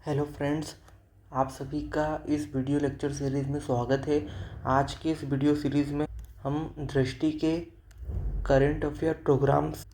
Hello friends, आप सभी का इस वीडियो लेक्चर सीरीज़ में स्वागत है। आज के इस वीडियो सीरीज़ में हम दृष्टि के करंट अफेयर प्रोग्राम्स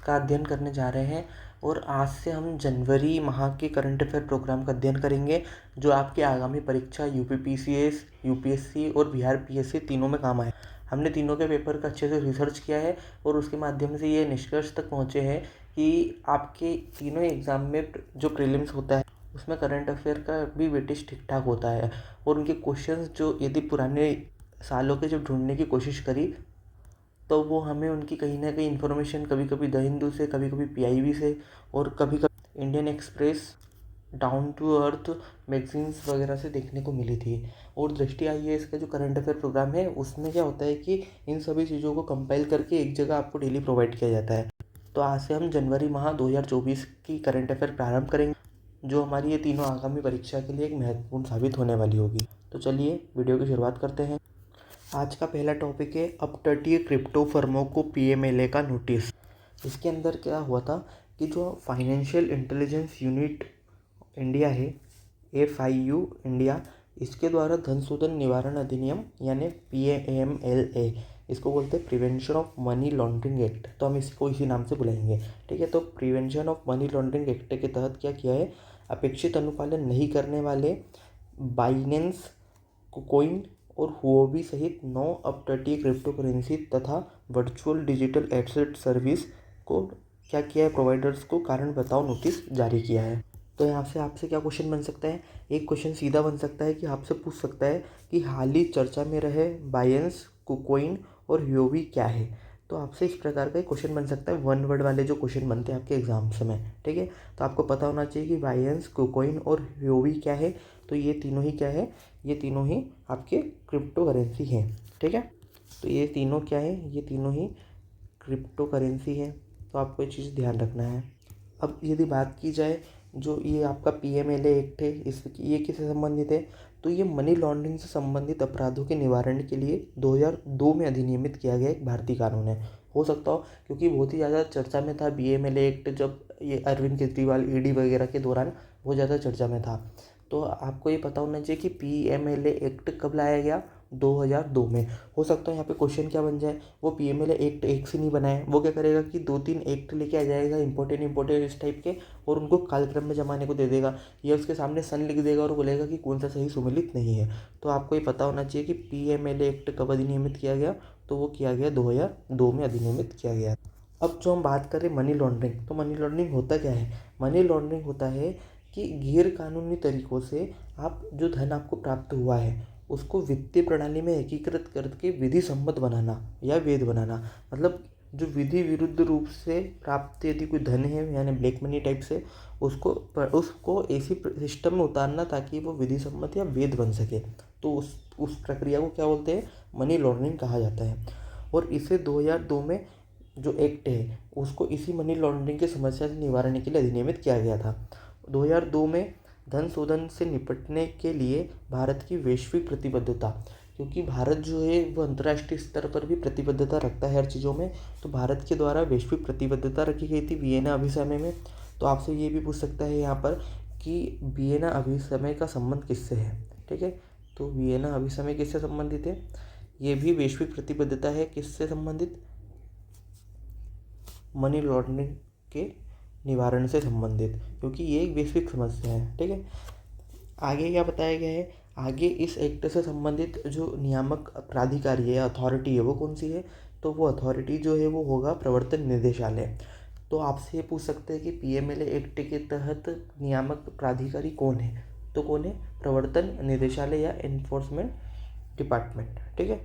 का अध्ययन करने जा रहे हैं और आज से हम जनवरी माह के करंट अफेयर प्रोग्राम का अध्ययन करेंगे जो आपके आगामी परीक्षा यूपीपीसीएस, यूपीएससी और बिहार पीएससी तीनों में काम आए। हमने तीनों के पेपर का अच्छे से रिसर्च किया है और उसके माध्यम से ये निष्कर्ष तक पहुँचे हैं कि आपके तीनों एग्ज़ाम में जो प्रीलिम्स होता है उसमें करंट अफेयर का भी वेटेज ठीक ठाक होता है और उनके क्वेश्चंस जो यदि पुराने सालों के जब ढूंढने की कोशिश करी तो वो हमें उनकी कहीं ना कहीं इन्फॉर्मेशन कभी कभी द हिंदू से, कभी कभी पीआईबी से और कभी कभी Indian Express, down to earth magazines वगैरह से देखने को मिली थी। और दृष्टि आईएएस का जो करंट अफेयर प्रोग्राम है उसमें क्या होता है कि इन सभी चीज़ों को कंपाइल करके एक जगह आपको डेली प्रोवाइड किया जाता है। तो आज से हम जनवरी माह 2024 की करंट अफेयर प्रारंभ करेंगे जो हमारी ये तीनों आगामी परीक्षा के लिए एक महत्वपूर्ण साबित होने वाली होगी। तो चलिए वीडियो की शुरुआत करते हैं। आज का पहला टॉपिक है अपतटीय क्रिप्टो फर्मों को पीएमएलए का नोटिस। इसके अंदर क्या हुआ था कि जो फाइनेंशियल इंटेलिजेंस यूनिट इंडिया है, एफआईयू इंडिया, इसके द्वारा धन शोधन निवारण अधिनियम यानी पीएमएलए, इसको बोलते हैं prevention of money laundering act, तो हम इसको इसी नाम से बुलाएंगे। ठीक है, तो prevention of money laundering act के तहत क्या किया है, अपेक्षित अनुपालन नहीं करने वाले बाइनेंस, कुकोइन और हुओबी सहित 9 अपतटीय क्रिप्टो करेंसी तथा वर्चुअल डिजिटल एसेट सर्विस को क्या किया है, प्रोवाइडर्स को कारण बताओ नोटिस जारी किया है। तो यहाँ से आपसे क्या क्वेश्चन बन सकता है, एक क्वेश्चन सीधा बन सकता है कि आपसे पूछ सकता है कि हाल ही चर्चा में रहे बायंस, कुकोइन और ह्योबी क्या है। तो आपसे इस प्रकार का क्वेश्चन बन सकता है, वन वर्ड वाले जो क्वेश्चन बनते हैं आपके एग्जाम्स में। ठीक है, तो आपको पता होना चाहिए कि बायंस, कुकोइन और ह्योबी क्या है। तो ये तीनों ही क्या है, ये तीनों ही आपके क्रिप्टो करेंसी हैं। ठीक है, तो ये तीनों क्या है, ये तीनों ही क्रिप्टो करेंसी है। तो आपको ये चीज़ ध्यान रखना है। अब यदि बात की जाए जो ये आपका पीएमएलए एक्ट है, इस ये किससे संबंधित है, तो ये मनी लॉन्ड्रिंग से संबंधित अपराधों के निवारण के लिए 2002 में अधिनियमित किया गया एक भारतीय कानून है। हो सकता हो क्योंकि बहुत ही ज़्यादा चर्चा में था पीएमएलए एक्ट, जब ये अरविंद केजरीवाल ईडी वगैरह के दौरान बहुत ज़्यादा चर्चा में था। तो आपको ये पता होना चाहिए कि पीएमएलए एक्ट कब लाया गया, 2002 में। हो सकता है यहाँ पे क्वेश्चन क्या बन जाए, वो पीएमएलए एक्ट एक से नहीं बनाए, वो क्या करेगा कि 2-3 एक्ट लेके आ जाएगा इंपॉर्टेंट इस टाइप के और उनको कालक्रम में जमाने को दे देगा या उसके सामने सन लिख देगा और बोलेगा कि कौन सा सही सुमेलित नहीं है। तो आपको ये पता होना चाहिए कि पीएमएलए एक्ट कब अधिनियमित किया गया, तो वो किया गया 2002 में अधिनियमित किया गया। अब जो हम बात करें मनी लॉन्ड्रिंग, तो मनी लॉन्ड्रिंग होता क्या है, मनी लॉन्ड्रिंग होता है कि गैर कानूनी तरीकों से आप जो धन आपको प्राप्त हुआ है उसको वित्तीय प्रणाली में एकीकृत करके विधि सम्मत बनाना या वैध बनाना। मतलब जो विधि विरुद्ध रूप से प्राप्त यदि कोई धन है यानी ब्लैक मनी टाइप से, उसको ऐसी सिस्टम में उतारना ताकि वो विधि सम्मत या वैध बन सके। तो उस प्रक्रिया को क्या बोलते हैं, मनी लॉन्ड्रिंग कहा जाता है। और इसे 2002 में जो एक्ट है उसको इसी मनी लॉन्ड्रिंग की समस्या से निवारण के लिए अधिनियमित किया गया था। 2002 में धन शोधन से निपटने के लिए भारत की वैश्विक प्रतिबद्धता, क्योंकि भारत जो है वो अंतर्राष्ट्रीय स्तर पर भी प्रतिबद्धता रखता है हर चीज़ों में, तो भारत के द्वारा वैश्विक प्रतिबद्धता रखी गई थी वियना अभिसमय में। तो आपसे ये भी पूछ सकता है यहाँ पर कि वियना अभिसमय का संबंध किससे है। ठीक है, तो वियना अभिसमय किससे संबंधित है, ये भी वैश्विक प्रतिबद्धता है, किससे संबंधित, मनी लॉन्ड्रिंग के निवारण से संबंधित, क्योंकि ये एक वैश्विक समस्या है। ठीक है, आगे क्या बताया गया है, आगे इस एक्ट से संबंधित जो नियामक प्राधिकारी है, अथॉरिटी है, वो कौन सी है, तो वो अथॉरिटी जो है वो होगा प्रवर्तन निदेशालय। तो आपसे ये पूछ सकते हैं कि पीएमएलए एक्ट के तहत नियामक प्राधिकारी कौन है, तो कौन है, प्रवर्तन निदेशालय या एनफोर्समेंट डिपार्टमेंट। ठीक है,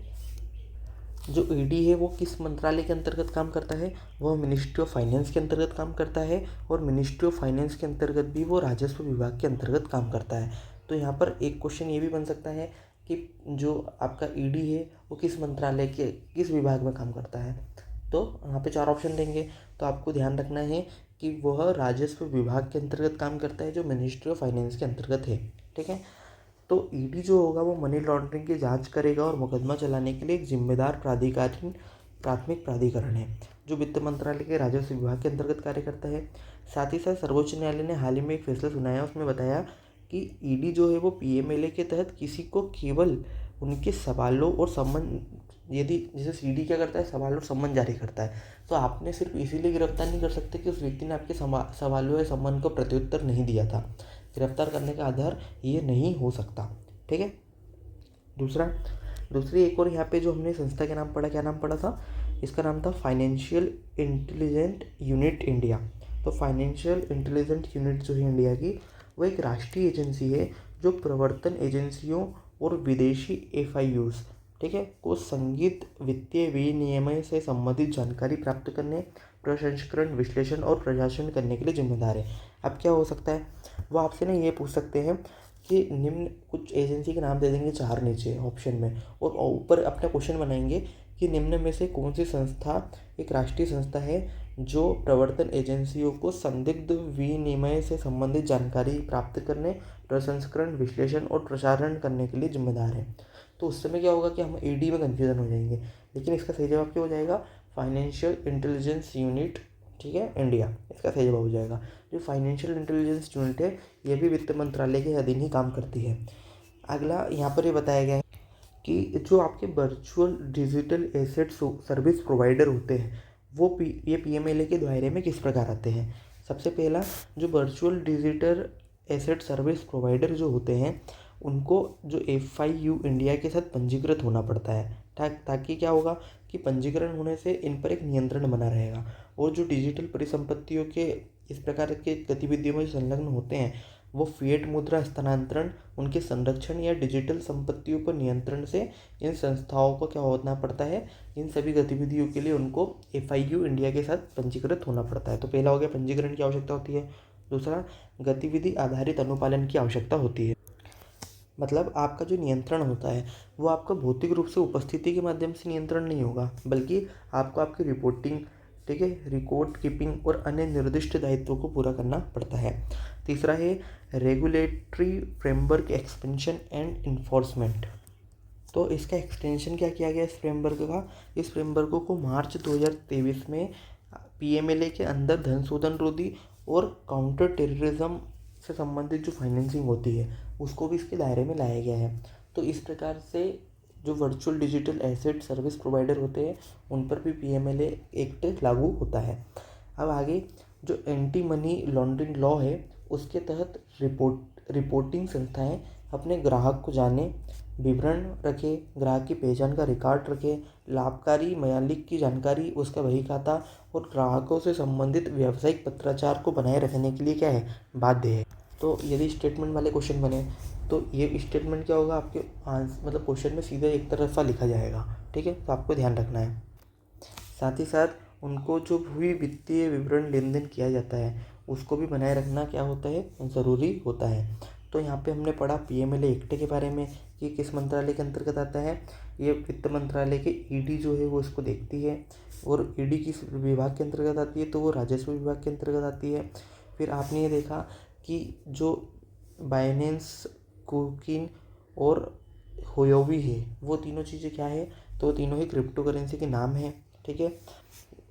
जो ईडी है वो किस मंत्रालय के अंतर्गत काम करता है, वह मिनिस्ट्री ऑफ फाइनेंस के अंतर्गत काम करता है और मिनिस्ट्री ऑफ फाइनेंस के अंतर्गत भी वो राजस्व विभाग के अंतर्गत काम करता है। तो यहाँ पर एक क्वेश्चन ये भी बन सकता है कि जो आपका ईडी है वो किस मंत्रालय के किस विभाग में काम करता है, तो यहाँ पे 4 ऑप्शन देंगे। तो आपको ध्यान रखना है कि वह राजस्व विभाग के अंतर्गत काम करता है जो मिनिस्ट्री ऑफ फाइनेंस के अंतर्गत है। ठीक है, तो ईडी जो होगा वो मनी लॉन्ड्रिंग की जांच करेगा और मुकदमा चलाने के लिए एक जिम्मेदार प्राधिकारी प्राथमिक प्राधिकरण है जो वित्त मंत्रालय के राजस्व विभाग के अंतर्गत कार्य करता है। साथ ही साथ सर्वोच्च न्यायालय ने हाल ही में एक फैसला सुनाया, उसमें बताया कि ईडी जो है वो पीएमएलए के तहत किसी को केवल उनके सवालों और सम्मन, यदि जैसे सीडी क्या करता है, सवाल और सम्मन जारी करता है, तो आपने सिर्फ इसीलिए गिरफ्तार नहीं कर सकते कि उस व्यक्ति ने आपके सवालों या सम्मन को प्रत्युत्तर नहीं दिया था। गिरफ्तार करने का आधार ये नहीं हो सकता। ठीक है। दूसरी एक और यहाँ पे जो हमने संस्था के नाम पढ़ा, क्या नाम पढ़ा था, इसका नाम था फाइनेंशियल इंटेलिजेंट यूनिट इंडिया। तो फाइनेंशियल इंटेलिजेंट यूनिट जो है इंडिया की, वो एक राष्ट्रीय एजेंसी है जो प्रवर्तन एजेंसियों और विदेशी एफआईयूज, ठीक है, को संगीत वित्तीय विनियमन से संबंधित जानकारी प्राप्त करने, प्रसंस्करण, विश्लेषण और प्रशासन करने के लिए जिम्मेदार है। अब क्या हो सकता है, वो आपसे ना ये पूछ सकते हैं कि निम्न कुछ एजेंसी के नाम दे देंगे 4 नीचे ऑप्शन में, और ऊपर अपना क्वेश्चन बनाएंगे कि निम्न में से कौन सी संस्था एक राष्ट्रीय संस्था है जो प्रवर्तन एजेंसियों को संदिग्ध विनिमय से संबंधित जानकारी प्राप्त करने, प्रसंस्करण, विश्लेषण और प्रसारण करने के लिए जिम्मेदार है। तो उस समय क्या होगा कि हम ईडी में कन्फ्यूजन हो जाएंगे, लेकिन इसका सही जवाब क्या हो जाएगा, फाइनेंशियल इंटेलिजेंस यूनिट, ठीक है, इंडिया, इसका सही जवाब हो जाएगा। जो फाइनेंशियल इंटेलिजेंस यूनिट है ये भी वित्त मंत्रालय के अधीन ही काम करती है। अगला यहाँ पर ये बताया गया है कि जो आपके virtual digital asset service provider होते हैं वो ये पीएमएलए के दायरे में किस प्रकार आते हैं। सबसे पहला, जो virtual digital asset service provider जो होते हैं उनको जो एफआईयू इंडिया के साथ पंजीकृत होना पड़ता है, ताकि क्या होगा कि पंजीकरण होने से इन पर एक नियंत्रण बना रहेगा, और जो डिजिटल परिसंपत्तियों के इस प्रकार के गतिविधियों में संलग्न होते हैं वो फिएट मुद्रा हस्तांतरण, उनके संरक्षण या डिजिटल संपत्तियों पर नियंत्रण से इन संस्थाओं को क्या होना पड़ता है, इन सभी गतिविधियों के लिए उनको एफआईयू इंडिया के साथ पंजीकृत होना पड़ता है। तो पहला हो गया पंजीकरण की आवश्यकता होती है। दूसरा, गतिविधि आधारित अनुपालन की आवश्यकता होती है। मतलब आपका जो नियंत्रण होता है वो आपका भौतिक रूप से उपस्थिति के माध्यम से नियंत्रण नहीं होगा, बल्कि आपको आपकी रिपोर्टिंग, ठीक है, रिकॉर्ड कीपिंग और अन्य निर्दिष्ट दायित्वों को पूरा करना पड़ता है। तीसरा है regulatory framework expansion and enforcement. तो इसका एक्सटेंशन क्या किया गया इस फ्रेमवर्क का, इस फ्रेमवर्क को मार्च 2023 में पीएमएलए के अंदर धन शोधन रोधी और काउंटर टेररिज्म से संबंधित जो फाइनेंसिंग होती है उसको भी इसके दायरे में लाया गया है। तो इस प्रकार से जो virtual digital asset service provider होते हैं उन पर भी पीएमएलए एक्ट लागू होता है। अब आगे जो एंटी मनी लॉन्ड्रिंग लॉ है उसके तहत रिपोर्टिंग संस्थाएं अपने ग्राहक को जाने, विवरण रखे, ग्राहक की पहचान का रिकॉर्ड रखे, लाभकारी मालिक की जानकारी, उसका बही खाता और ग्राहकों से संबंधित व्यावसायिक पत्राचार को बनाए रखने के लिए क्या है, बाध्य है। तो यदि स्टेटमेंट वाले क्वेश्चन बने तो ये स्टेटमेंट क्या होगा, आपके मतलब क्वेश्चन में सीधे एक तरफा लिखा जाएगा, ठीक है, तो आपको ध्यान रखना है। साथ ही साथ उनको जो भी वित्तीय विवरण लेन देन किया जाता है उसको भी बनाए रखना क्या होता है, ज़रूरी होता है। तो यहाँ पे हमने पढ़ा पीएमएलए एक्ट के बारे में कि किस मंत्रालय के अंतर्गत आता है, ये वित्त मंत्रालय के ईडी जो है वो इसको देखती है, और ईडी किस विभाग के अंतर्गत आती है, तो वो राजस्व विभाग के अंतर्गत आती है। फिर आपने ये देखा कि जो बाइनेंस, कुकिन और हुओबी है वो तीनों चीज़ें क्या है, तो तीनों ही क्रिप्टो करेंसी के नाम है, ठीक है।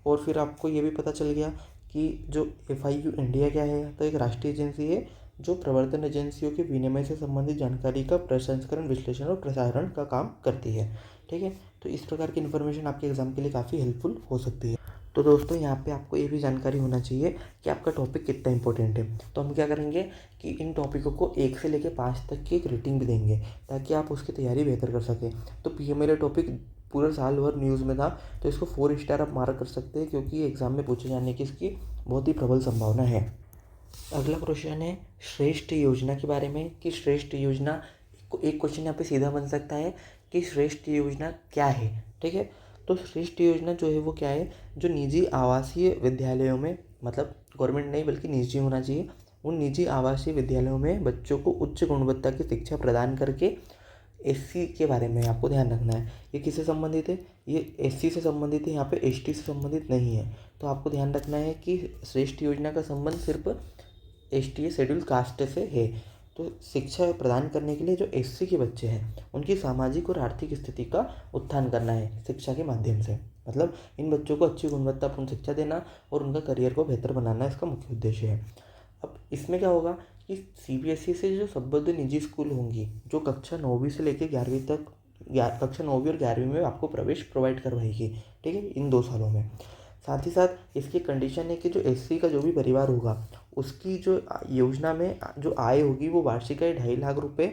और फिर आपको ये भी पता चल गया कि जो एफआईयू इंडिया क्या है, तो एक राष्ट्रीय एजेंसी है जो प्रवर्तन एजेंसियों के विनिमय से संबंधित जानकारी का प्रसंस्करण, विश्लेषण और प्रसारण का काम करती है, ठीक है। तो इस प्रकार की इन्फॉर्मेशन आपके एग्जाम के लिए काफ़ी हेल्पफुल हो सकती है। तो दोस्तों यहाँ पे आपको ये भी जानकारी होना चाहिए कि आपका टॉपिक कितना इंपॉर्टेंट है। तो हम क्या करेंगे कि इन टॉपिकों को 1 से लेकर 5 तक की एक रेटिंग भी देंगे ताकि आप उसकी तैयारी बेहतर कर सकें। तो पीएमएलए टॉपिक पूरा साल भर न्यूज़ में था, तो इसको 4 स्टार आप मार्क कर सकते हैं क्योंकि एग्ज़ाम में पूछे जाने की इसकी बहुत ही प्रबल संभावना है। अगला क्वेश्चन है श्रेष्ठ योजना के बारे में कि श्रेष्ठ योजना, एक क्वेश्चन यहाँ पे सीधा बन सकता है कि श्रेष्ठ योजना क्या है, ठीक है। तो श्रेष्ठ योजना जो है वो क्या है, जो निजी आवासीय विद्यालयों में, मतलब गवर्नमेंट नहीं बल्कि निजी होना चाहिए, उन निजी आवासीय विद्यालयों में बच्चों को उच्च गुणवत्ता की शिक्षा प्रदान करके एससी के बारे में आपको ध्यान रखना है। ये किससे संबंधित है, ये एससी से संबंधित है, यहाँ पे एसटी से संबंधित नहीं है। तो आपको ध्यान रखना है कि श्रेष्ठ योजना का संबंध सिर्फ एसटी शेड्यूल कास्ट से है। तो शिक्षा प्रदान करने के लिए जो एससी के बच्चे हैं उनकी सामाजिक और आर्थिक स्थिति का उत्थान करना है शिक्षा के माध्यम से। मतलब इन बच्चों को अच्छी गुणवत्तापूर्ण शिक्षा देना और उनका करियर को बेहतर बनाना इसका मुख्य उद्देश्य है। अब इसमें क्या होगा कि सीबीएसई से जो संबद्ध निजी स्कूल होंगी, जो कक्षा 9वीं से लेकर 11वीं तक, कक्षा 9वीं और 11वीं में आपको प्रवेश प्रोवाइड करवाएगी, ठीक है, इन 2 सालों में। साथ ही साथ इसकी कंडीशन है कि जो एससी का जो भी परिवार होगा, उसकी जो योजना में जो आय होगी वो वार्षिक आय 2.5 लाख रुपए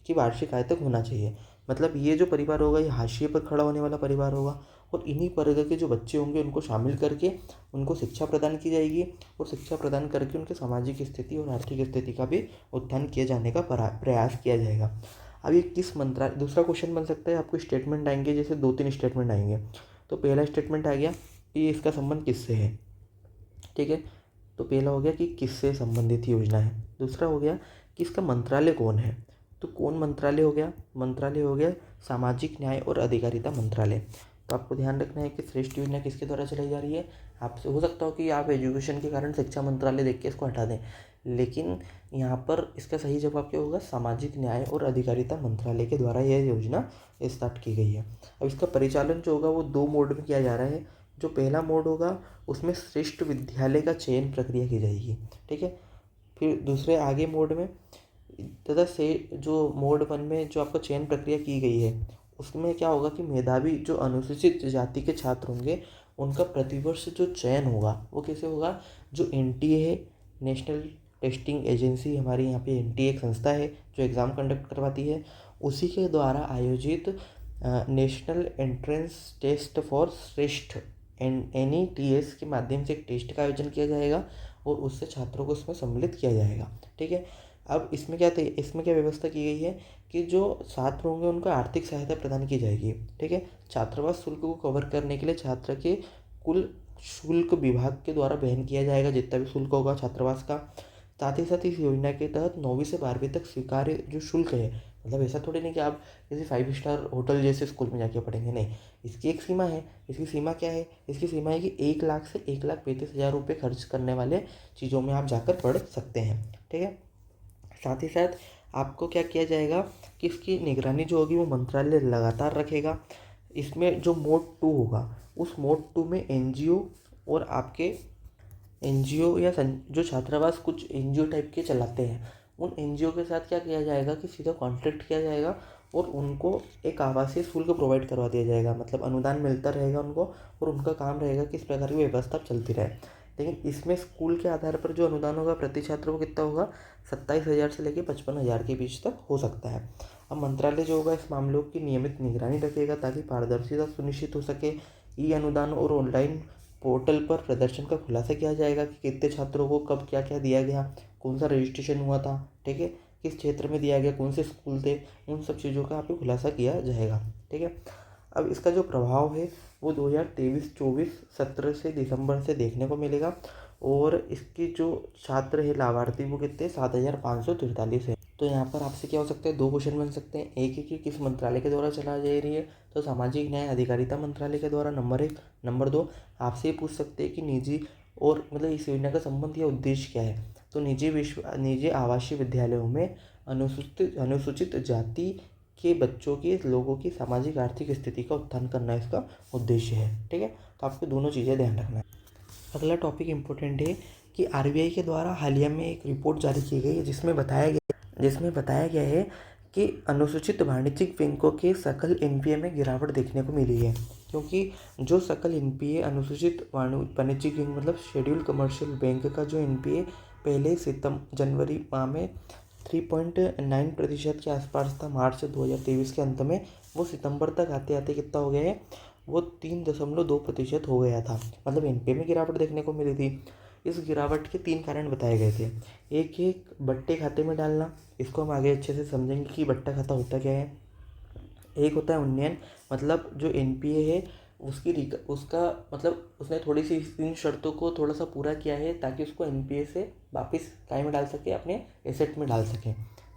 की वार्षिक आय तक होना चाहिए। मतलब ये जो परिवार होगा ये हाशिए पर खड़ा होने वाला परिवार होगा, और इन्हीं वर्ग के जो बच्चे होंगे उनको शामिल करके उनको शिक्षा प्रदान की जाएगी, और शिक्षा प्रदान करके उनके सामाजिक स्थिति और आर्थिक स्थिति का भी उत्थान किए जाने का प्रयास किया जाएगा। अब ये किस मंत्रालय, दूसरा क्वेश्चन बन सकता है, आपको स्टेटमेंट आएंगे, जैसे 2-3 स्टेटमेंट आएंगे। तो पहला स्टेटमेंट आ गया कि इसका संबंध किससे है, ठीक है। तो पहला हो गया कि किससे संबंधित योजना है। दूसरा हो गया कि इसका मंत्रालय कौन है। तो कौन मंत्रालय हो गया, मंत्रालय हो गया सामाजिक न्याय और अधिकारिता मंत्रालय। तो आपको ध्यान रखना है कि श्रेष्ठ योजना किसके द्वारा चलाई जा रही है। आपसे हो सकता हो कि आप एजुकेशन के कारण शिक्षा मंत्रालय देख के इसको हटा दें, लेकिन यहाँ पर इसका सही जवाब क्या होगा, सामाजिक न्याय और अधिकारिता मंत्रालय के द्वारा यह योजना स्टार्ट की गई है। अब इसका परिचालन जो होगा वो 2 मोड में किया जा रहा है। जो पहला मोड होगा उसमें श्रेष्ठ विद्यालय का चयन प्रक्रिया की जाएगी, ठीक है। फिर दूसरे आगे मोड में तथा से जो मोड 1 में जो आपका चयन प्रक्रिया की गई है उसमें क्या होगा कि मेधावी जो अनुसूचित जाति के छात्र होंगे उनका प्रतिवर्ष जो चयन होगा वो कैसे होगा, जो एनटीए है, नेशनल टेस्टिंग एजेंसी, हमारे यहाँ पे एनटीए एक संस्था है जो एग्ज़ाम कंडक्ट करवाती है, उसी के द्वारा आयोजित नेशनल एंट्रेंस टेस्ट फॉर श्रेष्ठ NETS के माध्यम से एक टेस्ट का आयोजन किया जाएगा और उससे छात्रों को उसमें सम्मिलित किया जाएगा, ठीक है। अब इसमें क्या व्यवस्था की गई है कि जो छात्र होंगे उनको आर्थिक सहायता प्रदान की जाएगी, ठीक है। छात्रावास शुल्क को कवर करने के लिए छात्र के कुल शुल्क विभाग के द्वारा वहन किया जाएगा जितना भी शुल्क होगा छात्रावास का। साथ ही साथ इस योजना के तहत 9वीं से 12वीं तक स्वीकार्य जो शुल्क है, मतलब ऐसा थोड़ी नहीं कि आप किसी 5 स्टार होटल जैसे स्कूल में जाके पढ़ेंगे, नहीं, इसकी एक सीमा है। इसकी सीमा क्या है, इसकी सीमा है कि 1 लाख से 1,35,000 रुपये खर्च करने वाले चीज़ों में आप जाकर पढ़ सकते हैं, ठीक है। साथ ही साथ आपको क्या किया जाएगा कि इसकी निगरानी जो होगी वो मंत्रालय लगातार रखेगा। इसमें जो मोड 2 होगा उस मोड 2 में एनजीओ और आपके एनजीओ या जो छात्रावास कुछ एनजीओ टाइप के चलाते हैं, उन एनजीओ के साथ क्या किया जाएगा कि सीधा कॉन्ट्रैक्ट किया जाएगा और उनको एक आवासीय शुल्क प्रोवाइड करवा दिया जाएगा, मतलब अनुदान मिलता रहेगा उनको, और उनका काम रहेगा कि इस प्रकार की व्यवस्था चलती रहे। लेकिन इसमें स्कूल के आधार पर जो अनुदान होगा प्रति छात्र को कितना होगा, 27,000 से लेकर 55,000 के बीच तक हो सकता है। अब मंत्रालय जो होगा इस मामलों की नियमित निगरानी रखेगा ताकि पारदर्शिता सुनिश्चित हो सके। ई अनुदान और ऑनलाइन पोर्टल पर प्रदर्शन का खुलासा किया जाएगा कि कितने छात्रों को कब क्या क्या दिया गया, कौन सा रजिस्ट्रेशन हुआ था, ठीक है, किस क्षेत्र में दिया गया, कौन से स्कूल थे, उन सब चीज़ों का आपको खुलासा किया जाएगा, ठीक है। अब इसका जो प्रभाव है वो 2023-24 सत्र से दिसंबर से देखने को मिलेगा, और इसकी जो छात्र है लाभार्थी वो कितने 7,543 है। तो यहाँ पर आपसे क्या हो सकता है, 2 क्वेश्चन बन सकते हैं। एक है कि किस मंत्रालय के द्वारा चलाई जा रही है, तो सामाजिक न्याय अधिकारिता मंत्रालय के द्वारा, नंबर 1। नंबर 2, आपसे ये पूछ सकते हैं कि निजी और मतलब इस योजना का संबंध या उद्देश्य क्या है। तो निजी आवासीय विद्यालयों में अनुसूचित जाति के बच्चों के लोगों की सामाजिक आर्थिक स्थिति का उत्थान करना इसका उद्देश्य है, ठीक है। तो आपको दोनों चीज़ें ध्यान रखना है। अगला टॉपिक इम्पोर्टेंट है कि आरबीआई के द्वारा हालिया में एक रिपोर्ट जारी की गई है जिसमें बताया गया है कि अनुसूचित वाणिज्यिक बैंकों के सकल एनपीए में गिरावट देखने को मिली है, क्योंकि जो सकल एनपीए अनुसूचित वाणिज्यिक बैंक मतलब शेड्यूल कमर्शियल बैंक का जो एनपीए पहले जनवरी माह में 3.9% के आसपास था मार्च 2023 के अंत में, वो सितंबर तक आते आते कितना हो गया है, वो 3.2% हो गया था। मतलब एनपीए में गिरावट देखने को मिली थी। इस गिरावट के 3 कारण बताए गए थे। एक बट्टे खाते में डालना, इसको हम आगे अच्छे से समझेंगे कि बट्टा खाता होता क्या है। एक होता है उन्नयन, मतलब जो एनपीए है उसका मतलब उसने थोड़ी सी इन शर्तों को थोड़ा सा पूरा किया है ताकि उसको एनपीए से वापस काय में डाल सके, अपने एसेट में डाल सके।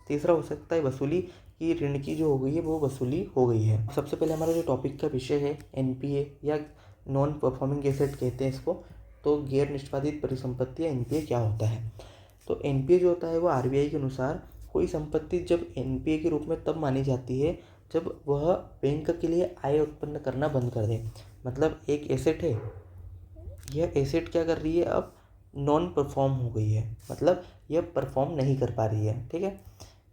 तीसरा हो सकता है वसूली, की ऋण की जो हो गई है वो वसूली हो गई है। सबसे पहले हमारा जो टॉपिक का विषय है एनपीए या नॉन परफॉर्मिंग एसेट कहते हैं इसको, तो गैर निष्पादित परिसंपत्ति या एनपीए क्या होता है। तो एनपीए जो होता है वो आरबीआई के अनुसार कोई संपत्ति जब एनपीए के रूप में तब मानी जाती है जब वह बैंक के लिए आय उत्पन्न करना बंद कर दे। मतलब एक एसेट है, यह एसेट क्या कर रही है, अब नॉन परफॉर्म हो गई है, मतलब यह परफॉर्म नहीं कर पा रही है, ठीक है।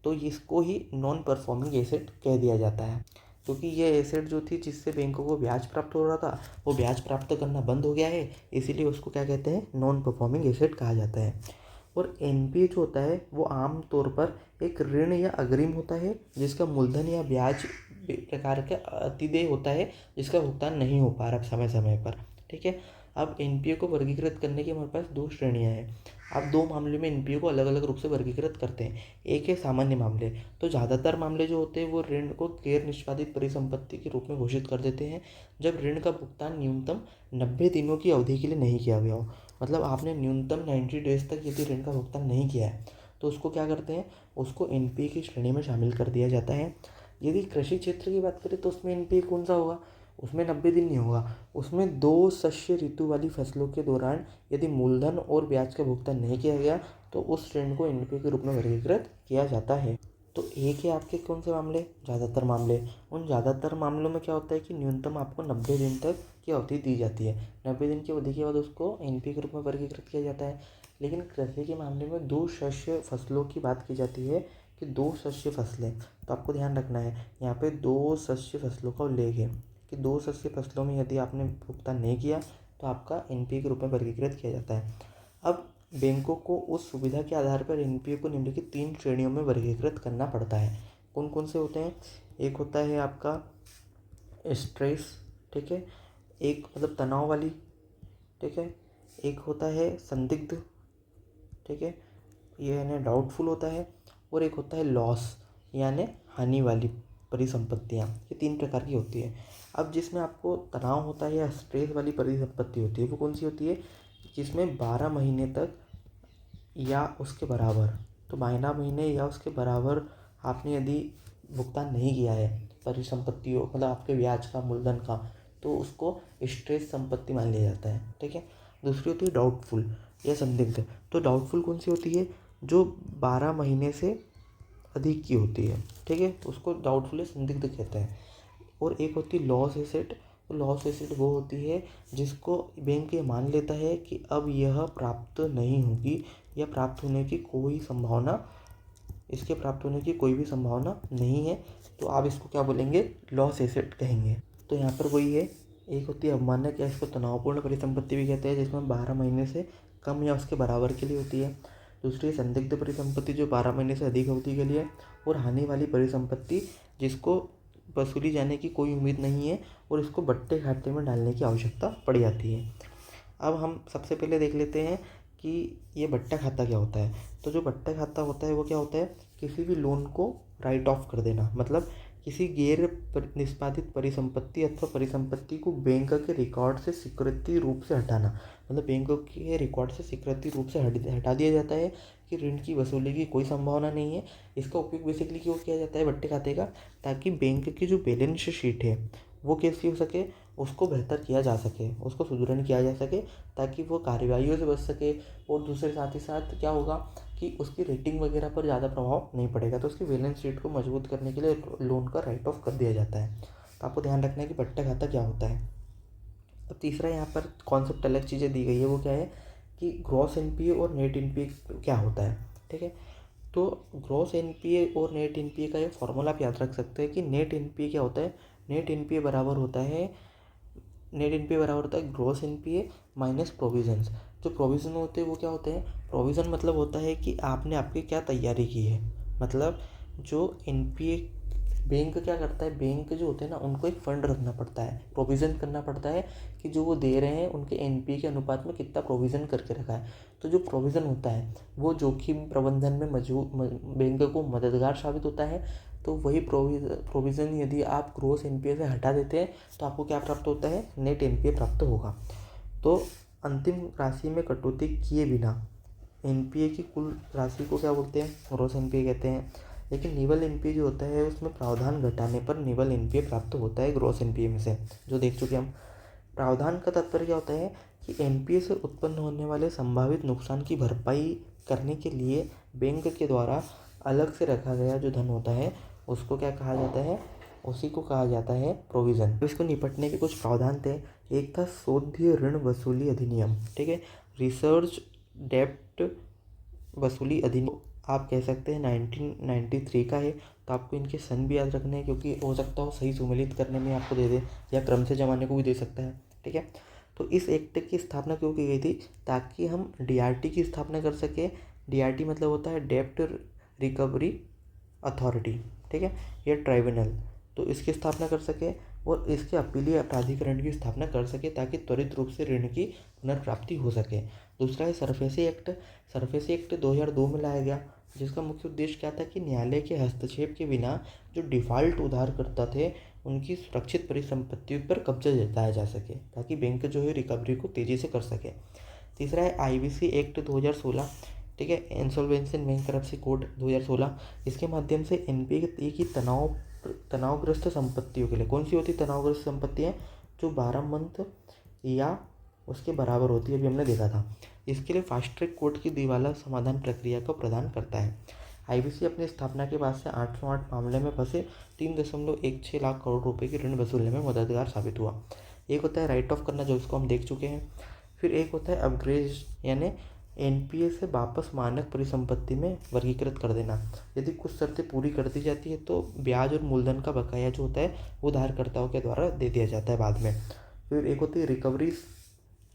तो इसको ही नॉन परफॉर्मिंग एसेट कह दिया जाता है, क्योंकि यह एसेट जो थी जिससे बैंकों को ब्याज प्राप्त हो रहा था वो ब्याज प्राप्त करना बंद हो गया है, इसीलिए उसको क्या कहते हैं, नॉन परफॉर्मिंग एसेट कहा जाता है। और एनपीए जो होता है वो आम तौर पर एक ऋण या अग्रिम होता है जिसका मूलधन या ब्याज प्रकार का अतिदेय होता है, जिसका भुगतान नहीं हो पा रहा समय समय पर, ठीक है। अब एनपीए को वर्गीकृत करने की हमारे पास दो श्रेणियां हैं। आप दो मामले में एनपीए को अलग अलग रूप से वर्गीकृत करते हैं। एक है सामान्य मामले, तो ज़्यादातर मामले जो होते हैं वो ऋण को गैर निष्पादित परिसंपत्ति के रूप में घोषित कर देते हैं जब ऋण का भुगतान न्यूनतम 90 दिनों की अवधि के लिए नहीं किया गया हो। मतलब आपने न्यूनतम 90 डेज तक यदि ऋण का भुगतान नहीं किया है तो उसको क्या करते हैं, उसको एनपीए की श्रेणी में शामिल कर दिया जाता है। यदि कृषि क्षेत्र की बात करें तो उसमें एनपीए कौन सा होगा, उसमें 90 दिन नहीं होगा, उसमें 2 शस्य ऋतु वाली फसलों के दौरान यदि मूलधन और ब्याज का भुगतान नहीं किया गया तो उस ऋण को एनपीए के रूप में वर्गीकृत किया जाता है। तो एक है आपके कौन से मामले, ज़्यादातर मामले। उन ज़्यादातर मामलों में क्या होता है कि न्यूनतम आपको 90 दिन तक की अवधि दी जाती है, 90 दिन की अवधि के बाद उसको एनपीए के रूप में वर्गीकृत किया जाता है। लेकिन कृषि के मामले में 2 शस्य फसलों की बात की जाती है कि 2 शस्य फसलें, तो आपको ध्यान रखना है यहाँ पे 2 शस्य फसलों का उल्लेख है कि 2 शस्य फसलों में यदि आपने भुगतान नहीं किया तो आपका एनपीए के रूप में वर्गीकृत किया जाता है। अब बैंकों को उस सुविधा के आधार पर एनपीए को निम्नलिखित 3 श्रेणियों में वर्गीकृत करना पड़ता है। कौन कौन से होते हैं, एक होता है आपका स्ट्रेस, ठीक है, एक मतलब तनाव वाली, ठीक है, एक होता है संदिग्ध, ठीक है, ये यानी डाउटफुल होता है, और एक होता है लॉस यानी हानि वाली परिसंपत्तियाँ। ये 3 प्रकार की होती है। अब जिसमें आपको तनाव होता है या स्ट्रेस वाली परिसंपत्ति होती है वो कौन सी होती है, जिसमें 12 महीने तक या उसके बराबर, तो 12 महीने या उसके बराबर आपने यदि भुगतान नहीं किया है परिसंपत्तियों मतलब आपके ब्याज का मूलधन का, तो उसको स्ट्रेस संपत्ति मान लिया जाता है, ठीक है। दूसरी होती है डाउटफुल या संदिग्ध। तो डाउटफुल कौन सी होती है, जो 12 महीने से अधिक की होती है, ठीक है, उसको डाउटफुल या संदिग्ध कहते हैं। और एक होती है लॉस एसेट। तो लॉस एसेट वो होती है जिसको बैंक ये मान लेता है कि अब यह प्राप्त नहीं होगी या प्राप्त होने की कोई संभावना, इसके प्राप्त होने की कोई भी संभावना नहीं है, तो आप इसको क्या बोलेंगे, लॉस एसेट कहेंगे। तो यहाँ पर वही है, एक होती है अवमानक या इसको तनावपूर्ण परिसंपत्ति भी कहते हैं जिसमें 12 महीने से कम या उसके बराबर के लिए होती है। दूसरी संदिग्ध परिसंपत्ति जो 12 महीने से अधिक अवधि के लिए। और हानि वाली परिसंपत्ति जिसको वसूली जाने की कोई उम्मीद नहीं है और इसको बट्टे खाते में डालने की आवश्यकता पड़ जाती है। अब हम सबसे पहले देख लेते हैं कि ये बट्टा खाता क्या होता है। तो जो बट्टा खाता होता है वो क्या होता है, किसी भी लोन को राइट ऑफ कर देना, मतलब किसी गैर निष्पादित परिसंपत्ति अथवा परिसंपत्ति को बैंक के रिकॉर्ड से स्वीकृति रूप से हटाना। मतलब बैंक के रिकॉर्ड से स्वीकृति रूप से हटा दिया जाता है कि ऋण की वसूली की कोई संभावना नहीं है। इसका उपयोग बेसिकली क्यों किया जाता है बट्टे खाते का, ताकि बैंक की जो बैलेंस शीट है वो कैसी हो सके, उसको बेहतर किया जा सके, उसको सुदृढ़ किया जा सके, ताकि वो कार्रवाइयों से बच सके। और दूसरे साथ ही साथ क्या होगा कि उसकी रेटिंग वगैरह पर ज़्यादा प्रभाव नहीं पड़ेगा, तो उसकी बैलेंस शीट को मजबूत करने के लिए लोन का राइट ऑफ कर दिया जाता है। तो आपको ध्यान रखना है कि बट्टा खाता क्या होता है। अब तीसरा यहाँ पर कॉन्सेप्ट अलग चीज़ें दी गई है, वो क्या है कि ग्रॉस एनपीए और नेट एनपीए क्या होता है, ठीक है। तो ग्रॉस एनपीए और नेट एनपीए का एक फॉर्मूला आप याद रख सकते हैं कि नेट एनपीए क्या होता है, नेट एनपीए बराबर होता है ग्रॉस एनपीए माइनस प्रोविजंस। जो प्रोविज़न होते हैं वो क्या होते हैं, प्रोविज़न मतलब होता है कि आपने आपकी क्या तैयारी की है। मतलब जो एनपीए बैंक क्या करता है, बैंक जो होते हैं ना उनको एक फ़ंड रखना पड़ता है, प्रोविज़न करना पड़ता है कि जो वो दे रहे हैं उनके एनपीए के अनुपात में कितना प्रोविज़न करके रखा है। तो जो प्रोविज़न होता है वो जोखिम प्रबंधन में बैंक को मददगार साबित होता है। तो वही प्रोविज़न यदि आप ग्रॉस एनपीए से हटा देते हैं तो आपको क्या प्राप्त होता है, नेट एनपीए प्राप्त होगा। तो अंतिम राशि में कटौती किए बिना एनपीए की कुल राशि को क्या बोलते हैं, ग्रॉस एनपीए कहते हैं। लेकिन निवल एनपीए जो होता है उसमें प्रावधान घटाने पर निवल एनपीए प्राप्त होता है ग्रॉस एनपीए में से, जो देख चुके हम। प्रावधान का तात्पर्य क्या होता है कि एनपीए से उत्पन्न होने वाले संभावित नुकसान की भरपाई करने के लिए बैंक के द्वारा अलग से रखा गया जो धन होता है उसको क्या कहा जाता है, उसी को कहा जाता है प्रोविज़न। तो इसको निपटने के कुछ प्रावधान थे। एक था शोध्य ऋण वसूली अधिनियम, ठीक है, रिसर्च डेप्ट वसूली अधिनियम, आप कह सकते हैं 1993 का है। तो आपको इनके सन भी याद रखने हैं, क्योंकि हो सकता हो सही सुमेलित करने में आपको दे दे या क्रम से जमाने को भी दे सकता है, ठीक है। तो इस एक्ट की स्थापना क्यों की गई थी? ताकि हम डीआरटी की स्थापना कर सके। डीआरटी मतलब होता है डेप्ट रिकवरी अथॉरिटी, ठीक है, या ट्राइब्यूनल। तो इसकी स्थापना कर सके और इसके अपीलीय प्राधिकरण की स्थापना कर सके, ताकि त्वरित रूप से ऋण की पुनर्प्राप्ति हो सके। दूसरा है सरफेसी एक्ट। सरफेसी एक्ट 2002 में लाया गया, जिसका मुख्य उद्देश्य क्या था कि न्यायालय के हस्तक्षेप के बिना जो डिफ़ॉल्ट उधारकर्ता थे उनकी सुरक्षित परिसंपत्तियों पर कब्जा जताया जा सके, ताकि बैंक जो है रिकवरी को तेज़ी से कर सके। तीसरा है आईबीसी एक्ट 2016, ठीक है, इंसॉल्वेंसी एंड बैंकरप्सी कोड 2016। इसके माध्यम से एनपीए की तनावग्रस्त संपत्तियों के लिए, कौन सी होती तनावग्रस्त संपत्तियाँ? जो 12 मंथ या उसके बराबर होती है, अभी हमने देखा था। इसके लिए फास्ट ट्रैक कोर्ट की दिवाला समाधान प्रक्रिया को प्रदान करता है। आईबीसी अपनी स्थापना के बाद से 808 मामले में फंसे 3.16 लाख करोड़ रुपए की ऋण वसूलने में मददगार साबित हुआ। एक होता है राइट ऑफ करना, जो इसको हम देख चुके हैं। फिर एक होता है अपग्रेड, यानी एनपीए से वापस मानक परिसंपत्ति में वर्गीकृत कर देना। यदि कुछ शर्तें पूरी कर दी जाती है तो ब्याज और मूलधन का बकाया जो होता है वो उधारकर्ताओं के द्वारा दे दिया जाता है बाद में। फिर एक होती है रिकवरी,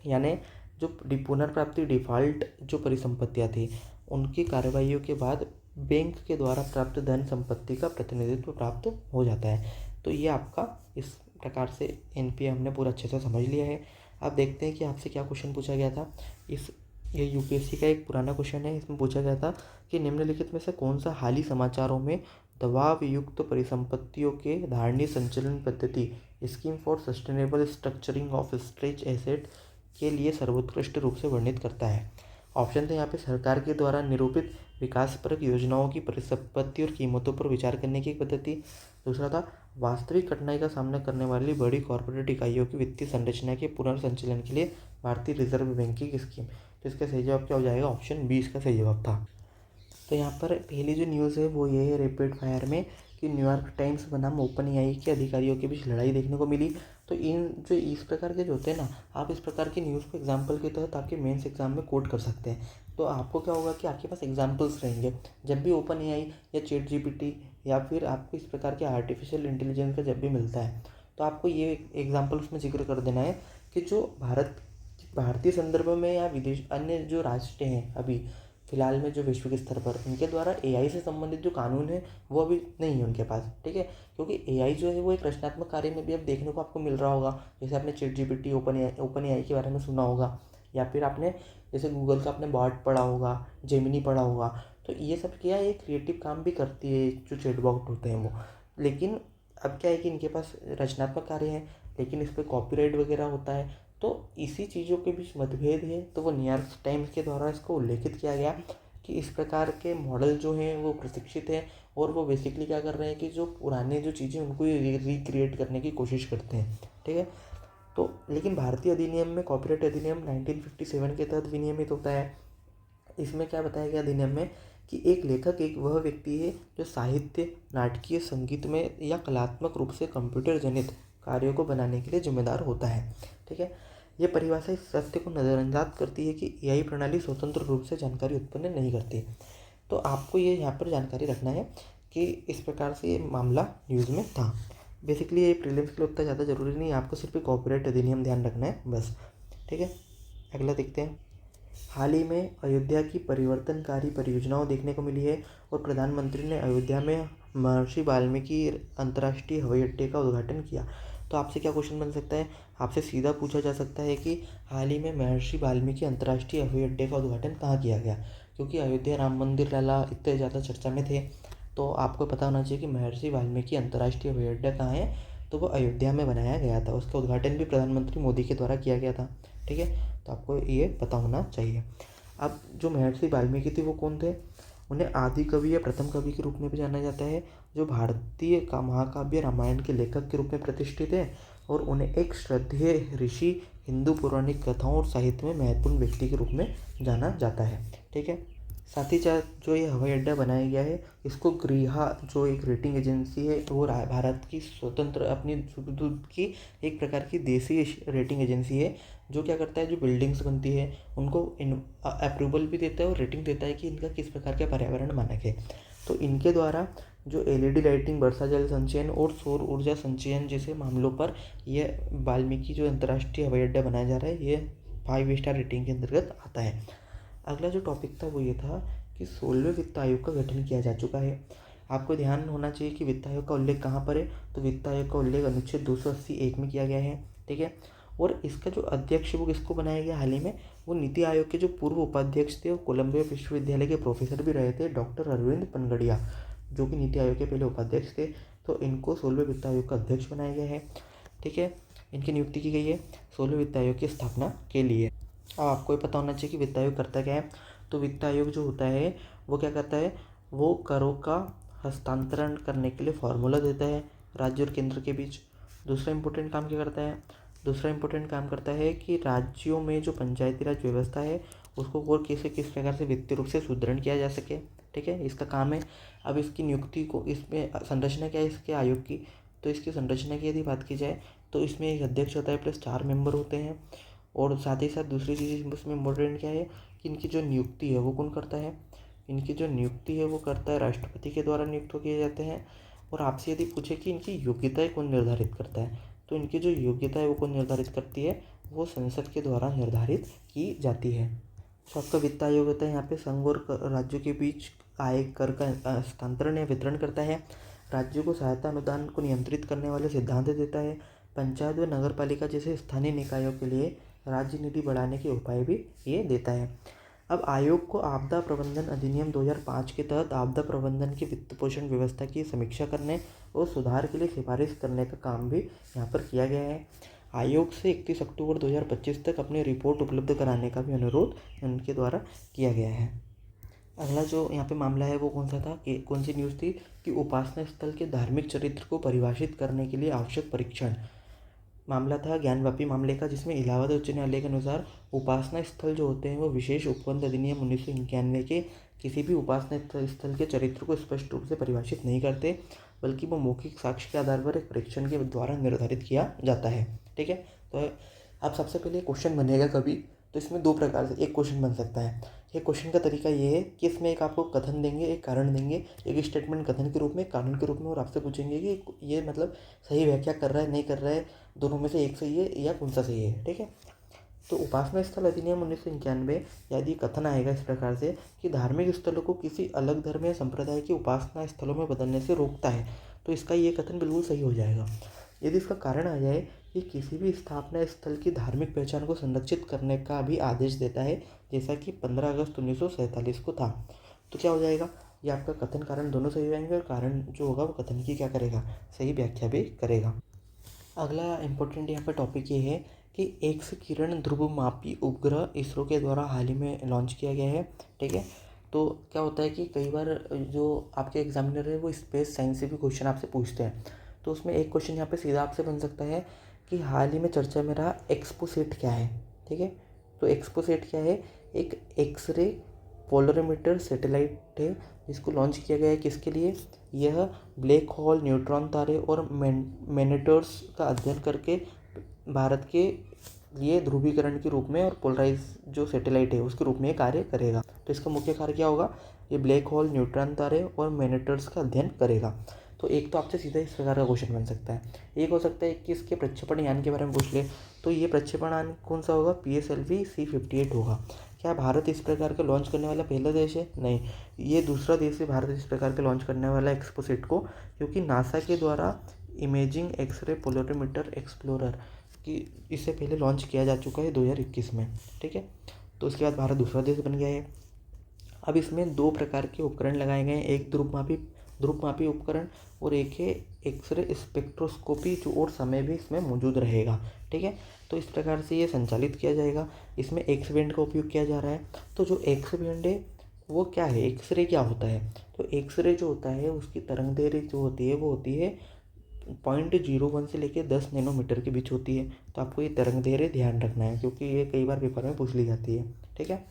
यानी जो पुनर्प्राप्ति डिफ़ॉल्ट जो परिसंपत्तियाँ थी उनकी कार्रवाइयों के बाद बैंक के द्वारा प्राप्त धन संपत्ति का प्रतिनिधित्व प्राप्त हो जाता है। तो ये आपका इस प्रकार से एनपीए हमने पूरा अच्छे से समझ लिया है। अब देखते हैं कि आपसे क्या क्वेश्चन पूछा गया था। ये यूपीएससी का एक पुराना क्वेश्चन है। इसमें पूछा गया था कि निम्नलिखित में से कौन सा हाल ही समाचारों में दबाव युक्त परिसंपत्तियों के धारणीय संचालन पद्धति scheme for sustainable structuring of stretch asset के लिए सर्वोत्कृष्ट रूप से वर्णित करता है। ऑप्शन थे यहाँ पे सरकार के द्वारा निरूपित विकासपरक योजनाओं की परिसंपत्ति और कीमतों पर विचार करने की एक पद्धति। दूसरा था वास्तविक कठिनाई का सामना करने वाली बड़ी कॉर्पोरेट इकाइयों की वित्तीय संरचना के पुनर्संचालन के लिए भारतीय रिजर्व बैंक की स्कीम। तो इसका सही जवाब क्या हो जाएगा? ऑप्शन बी इसका सही जवाब था। तो यहाँ पर पहली जो न्यूज़ है वो ये है रैपिड फायर में कि न्यूयॉर्क टाइम्स बनाम ओपन एआई के अधिकारियों के बीच लड़ाई देखने को मिली। तो इन जो इस प्रकार के जो होते हैं ना, आप इस प्रकार की न्यूज़ को एग्जाम्पल के तहत आपके मेंस एग्जाम में कोट कर सकते हैं। तो आपको क्या होगा कि आपके पास एग्जाम्पल्स रहेंगे। जब भी ओपन एआई या चैट जीपीटी या फिर आपको इस प्रकार के आर्टिफिशियल इंटेलिजेंस का जब भी मिलता है तो आपको ये एग्जाम्पल उसमें जिक्र कर देना है कि जो भारतीय संदर्भ में या विदेश अन्य जो राष्ट्र हैं अभी फिलहाल में जो वैश्विक स्तर पर उनके द्वारा एआई से संबंधित जो कानून है वो अभी नहीं है उनके पास, ठीक है। क्योंकि एआई जो है वो एक रचनात्मक कार्य में भी अब देखने को आपको मिल रहा होगा। जैसे आपने चैट जीपीटी ओपन एआई के बारे में सुना होगा, या फिर आपने जैसे गूगल का आपने बॉट पढ़ा होगा, जेमिनी पढ़ा होगा। तो ये सब क्या है, क्रिएटिव काम भी करती है जो चैटबॉट होते हैं वो। लेकिन अब क्या है कि इनके पास रचनात्मक कार्य है, लेकिन इस पर कॉपीराइट वगैरह होता है। तो इसी चीज़ों के बीच मतभेद है। तो वो न्यूयॉर्क टाइम्स के द्वारा इसको उल्लेखित किया गया कि इस प्रकार के मॉडल जो हैं वो प्रशिक्षित हैं और वो बेसिकली क्या कर रहे हैं कि जो पुराने जो चीज़ें उनको रिक्रिएट करने की कोशिश करते हैं, ठीक है। तो लेकिन भारतीय अधिनियम में कॉपीराइट अधिनियम 1957 के तहत विनियमित होता है। इसमें क्या बताया गया अधिनियम में कि एक लेखक एक वह व्यक्ति है जो साहित्य, नाटकीय, संगीत में या कलात्मक रूप से कंप्यूटर जनित कार्यों को बनाने के लिए जिम्मेदार होता है, ठीक है। यह परिभाषा इस सत्य को नज़रअंदाज करती है कि एआई प्रणाली स्वतंत्र रूप से जानकारी उत्पन्न नहीं करती। तो आपको ये यहाँ पर जानकारी रखना है कि इस प्रकार से ये मामला न्यूज़ में था। बेसिकली ये प्रीलिम्स के लिए उतना ज़्यादा जरूरी नहीं है, आपको सिर्फ कॉपीराइट अधिनियम ध्यान रखना है बस, ठीक है। अगला देखते हैं। हाल ही में अयोध्या की परिवर्तनकारी परियोजनाओं देखने को मिली है और प्रधानमंत्री ने अयोध्या में महर्षि वाल्मीकि अंतर्राष्ट्रीय हवाई अड्डे का उद्घाटन किया। तो आपसे क्या क्वेश्चन बन सकता है? आपसे सीधा पूछा जा सकता है कि हाल ही में महर्षि वाल्मीकि अंतर्राष्ट्रीय हवाई अड्डे का उद्घाटन कहाँ किया गया। क्योंकि अयोध्या राम मंदिर लाला इतने ज़्यादा चर्चा में थे, तो आपको पता होना चाहिए कि महर्षि वाल्मीकि अंतर्राष्ट्रीय हवाई अड्डा कहाँ है। तो वो अयोध्या में बनाया गया था, उसका उद्घाटन भी प्रधानमंत्री मोदी के द्वारा किया गया था, ठीक है। तो आपको ये पता होना चाहिए। अब जो महर्षि वाल्मीकि थे वो कौन थे? उन्हें आदि कवि या प्रथम कवि के रूप में भी जाना जाता है, जो भारतीय का महाकाव्य रामायण के लेखक के रूप में प्रतिष्ठित है। और उन्हें एक श्रद्धेय ऋषि, हिंदू पौराणिक कथाओं और साहित्य में महत्वपूर्ण व्यक्ति के रूप में जाना जाता है, ठीक है। साथ ही साथ जो ये हवाई अड्डा बनाया गया है, इसको गृहा जो एक रेटिंग एजेंसी है, वो भारत की स्वतंत्र अपनी खुद की एक प्रकार की देसी रेटिंग एजेंसी है, जो क्या करता है, जो बिल्डिंग्स बनती है उनको अप्रूवल भी देता है और रेटिंग देता है कि इनका किस प्रकार का पर्यावरण मानक है। तो इनके द्वारा जो एलईडी लाइटिंग, वर्षा जल संचयन और सौर ऊर्जा संचयन जैसे मामलों पर यह वाल्मीकि जो अंतर्राष्ट्रीय हवाई अड्डा बनाया जा रहा है, ये 5 स्टार रेटिंग के अंतर्गत आता है। अगला जो टॉपिक था वो ये था कि 16वें वित्त आयोग का गठन किया जा चुका है। आपको ध्यान होना चाहिए कि वित्त आयोग का उल्लेख कहाँ पर है, तो वित्त आयोग का उल्लेख अनुच्छेद 280(1) में किया गया है। ठीक है। और इसका जो अध्यक्ष वो किसको बनाया गया हाल ही में, वो नीति आयोग के जो पूर्व उपाध्यक्ष थे, वो कोलंबिया विश्वविद्यालय के प्रोफेसर भी रहे थे, डॉक्टर अरविंद पनगड़िया, जो कि नीति आयोग के पहले उपाध्यक्ष थे। तो इनको 16वें वित्त आयोग का अध्यक्ष बनाया गया है। ठीक है। इनकी नियुक्ति की गई है 16वें वित्त आयोग की स्थापना के लिए। अब आपको ये पता होना चाहिए कि वित्त आयोग करता क्या है। तो वित्त आयोग जो होता है वो क्या करता है, वो करों का हस्तांतरण करने के लिए फॉर्मूला देता है राज्य और केंद्र के बीच। दूसरा इंपॉर्टेंट काम क्या करता है, दूसरा इंपॉर्टेंट काम करता है कि राज्यों में जो पंचायती राज व्यवस्था है उसको और किस प्रकार से वित्तीय रूप से सुदृढ़ किया जा सके। ठीक है, इसका काम है। अब इसकी नियुक्ति को, इसमें संरचना क्या है इसके आयोग की, तो इसकी संरचना की यदि बात की जाए तो इसमें एक अध्यक्ष होता है प्लस 4 मेंबर होते हैं। और साथ ही साथ दूसरी चीज़ इसमें इम्पोर्टेंट क्या है कि इनकी जो नियुक्ति है वो कौन करता है, इनकी जो नियुक्ति है वो करता है राष्ट्रपति के द्वारा नियुक्त किए जाते हैं। और आपसे यदि पूछे कि इनकी योग्यताएं कौन निर्धारित करता है, तो इनकी जो योग्यता है वो कौन निर्धारित करती है, वो संसद के द्वारा निर्धारित की जाती है। तो आपका वित्त आयोग होता है यहाँ पे संघ और राज्यों के बीच आय कर का हस्तांतरण या वितरण करता है, राज्यों को सहायता अनुदान को नियंत्रित करने वाले सिद्धांत देता है, पंचायत व नगर पालिका जैसे स्थानीय निकायों के लिए राज्य निधि बढ़ाने के उपाय भी ये देता है। अब आयोग को आपदा प्रबंधन अधिनियम 2005 के तहत आपदा प्रबंधन की वित्त पोषण व्यवस्था की समीक्षा करने और सुधार के लिए सिफारिश करने का काम भी यहाँ पर किया गया है। आयोग से 31 अक्टूबर 2025 तक अपनी रिपोर्ट उपलब्ध कराने का भी अनुरोध उनके द्वारा किया गया है। अगला जो यहाँ पे मामला है वो कौन सा था, कि कौन सी न्यूज़ थी कि उपासना स्थल के धार्मिक चरित्र को परिभाषित करने के लिए आवश्यक परीक्षण। मामला था ज्ञानवापी मामले का, जिसमें इलाहाबाद उच्च न्यायालय के अनुसार उपासना स्थल जो होते हैं वो विशेष उपबंध अधिनियम 1991 के किसी भी उपासना स्थल के चरित्र को स्पष्ट रूप से परिभाषित नहीं करते, बल्कि वो मौखिक साक्ष्य के आधार पर एक परीक्षण के द्वारा निर्धारित किया जाता है। ठीक है। तो अब सबसे पहले क्वेश्चन बनेगा कभी, तो इसमें 2 प्रकार से एक क्वेश्चन बन सकता है। ये क्वेश्चन का तरीका ये है कि इसमें एक आपको कथन देंगे, एक कारण देंगे, एक स्टेटमेंट कथन के रूप में, कारण के रूप में, और आपसे पूछेंगे कि ये मतलब सही व्याख्या कर रहा है नहीं कर रहा है, दोनों में से एक सही है या कौन सा सही है। ठीक है। तो उपासना स्थल अधिनियम 1991 यदि कथन आएगा इस प्रकार से कि धार्मिक स्थलों को किसी अलग धर्म या संप्रदाय की उपासना स्थलों में बदलने से रोकता है, तो इसका ये कथन बिल्कुल सही हो जाएगा। यदि इसका कारण आ जाए कि किसी भी स्थापना स्थल की धार्मिक पहचान को संरक्षित करने का भी आदेश देता है, जैसा कि 15 अगस्त 1947 को था, तो क्या हो जाएगा, ये आपका कथन कारण दोनों सही हो जाएंगे और कारण जो होगा वो कथन की क्या करेगा, सही व्याख्या भी करेगा। अगला इम्पोर्टेंट यहाँ पर टॉपिक ये है कि एक्स किरण ध्रुवमापी उपग्रह इसरो के द्वारा हाल ही में लॉन्च किया गया है। ठीक है। तो क्या होता है कि कई बार जो आपके एग्जामिनर है वो स्पेस साइंस से भी क्वेश्चन आपसे पूछते हैं, तो उसमें एक क्वेश्चन यहाँ पे सीधा आपसे बन सकता है कि हाल ही में चर्चा में रहा एक्सपोसेट क्या है। ठीक है। तो एक्सपोसेट क्या है, एक एक्सरे पोलरोमीटर सैटेलाइट है जिसको लॉन्च किया गया है। किसके लिए, यह ब्लैक होल, न्यूट्रॉन तारे और मैनेटर्स का अध्ययन करके भारत के लिए ध्रुवीकरण के रूप में और पोलराइज जो सैटेलाइट है उसके रूप में कार्य करेगा। तो इसका मुख्य कार्य क्या होगा, ये ब्लैक होल, न्यूट्रॉन तारे और मैनेटर्स का अध्ययन करेगा। तो एक तो आपसे सीधा इस प्रकार का क्वेश्चन बन सकता है। एक हो सकता है कि इसके प्रक्षेपण यान के बारे में पूछ ले, तो ये प्रक्षेपण यान कौन सा होगा, PSLV C58 होगा। क्या भारत इस प्रकार का लॉन्च करने वाला पहला देश है, नहीं, ये दूसरा देश है भारत इस प्रकार के लॉन्च करने वाला एक्सपोसेट को, क्योंकि नासा के द्वारा इमेजिंग एक्सरे पोलरोमीटर एक्सप्लोरर कि इससे पहले लॉन्च किया जा चुका है 2021 में। ठीक है। तो उसके बाद भारत दूसरा देश बन गया है। अब इसमें 2 प्रकार के उपकरण लगाए गए हैं, एक ध्रुवमापी उपकरण और एक है एक्सरे स्पेक्ट्रोस्कोपी, जो और समय भी इसमें मौजूद रहेगा। ठीक है। तो इस प्रकार से ये संचालित किया जाएगा। इसमें एक्स बैंड का उपयोग किया जा रहा है। तो जो एक्स बैंड है वो क्या है, एक्सरे क्या होता है, तो एक्सरे जो होता है उसकी तरंग दैर्घ्य जो होती है वो होती है 0.01 से लेकर 10 नैनोमीटर के बीच होती है। तो आपको ये तरंग दैर्घ्य ध्यान रखना है, क्योंकि ये कई बार पेपर में पूछ ली जाती है। ठीक है।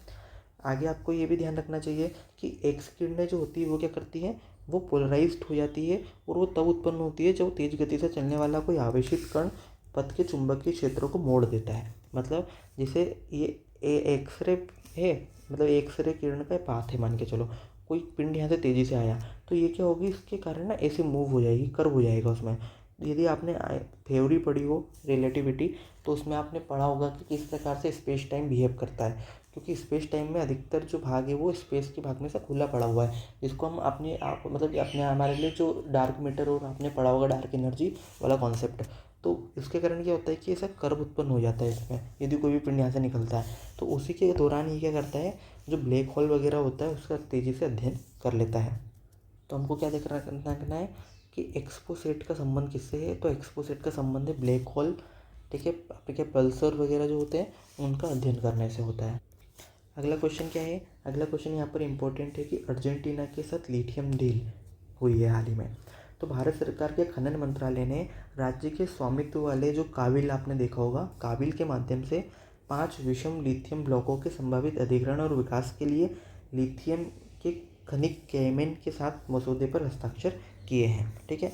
आगे आपको ये भी ध्यान रखना चाहिए कि एक्स किरणें जो होती है वो क्या करती हैं, वो पोलराइज्ड हो जाती है और वो तब उत्पन्न होती है जब तेज गति से चलने वाला कोई आवेशित कण पथ के चुंबकीय क्षेत्रों को मोड़ देता है। मतलब जैसे ये एक्सरे है, मतलब एक्सरे किरण का पाथ है, मान के चलो कोई पिंड यहाँ से तेज़ी से आया तो ये क्या होगी, इसके कारण ना ऐसे मूव हो जाएगी, कर्व हो जाएगा उसमें। यदि आपने थ्योरी पढ़ी हो रिलेटिविटी तो उसमें आपने पढ़ा होगा कि किस प्रकार से स्पेस टाइम बिहेव करता है, क्योंकि स्पेस टाइम में अधिकतर जो भाग है वो स्पेस के भाग में से खुला पड़ा हुआ है, जिसको हम अपने आप मतलब अपने हमारे लिए जो डार्क मैटर और आपने पढ़ा होगा डार्क एनर्जी वाला कॉन्सेप्ट। तो इसके कारण क्या होता है कि ऐसा कर्व उत्पन्न हो जाता है इसमें, यदि कोई भी पिंड यहाँ से निकलता है तो उसी के दौरान ये क्या करता है, जो ब्लैक होल वगैरह होता है उसका तेज़ी से अध्ययन कर लेता है। तो हमको क्या देखना है कि एक्सपोसेट का संबंध किससे है, तो एक्सपोसेट का संबंध है ब्लैक होल, ठीक है, आपके क्या पल्सर वगैरह जो होते हैं उनका अध्ययन करने से होता है। अगला क्वेश्चन क्या है, अगला क्वेश्चन यहाँ पर इंपॉर्टेंट है कि अर्जेंटीना के साथ लिथियम डील हुई है हाल ही में। तो भारत सरकार के खनन मंत्रालय ने राज्य के स्वामित्व वाले जो काबिल आपने देखा होगा, काबिल के माध्यम से 5 विषम लिथियम ब्लॉकों के संभावित अधिग्रहण और विकास के लिए लिथियम के खनिक केमेन के साथ मसौदे पर हस्ताक्षर किए हैं। ठीक है,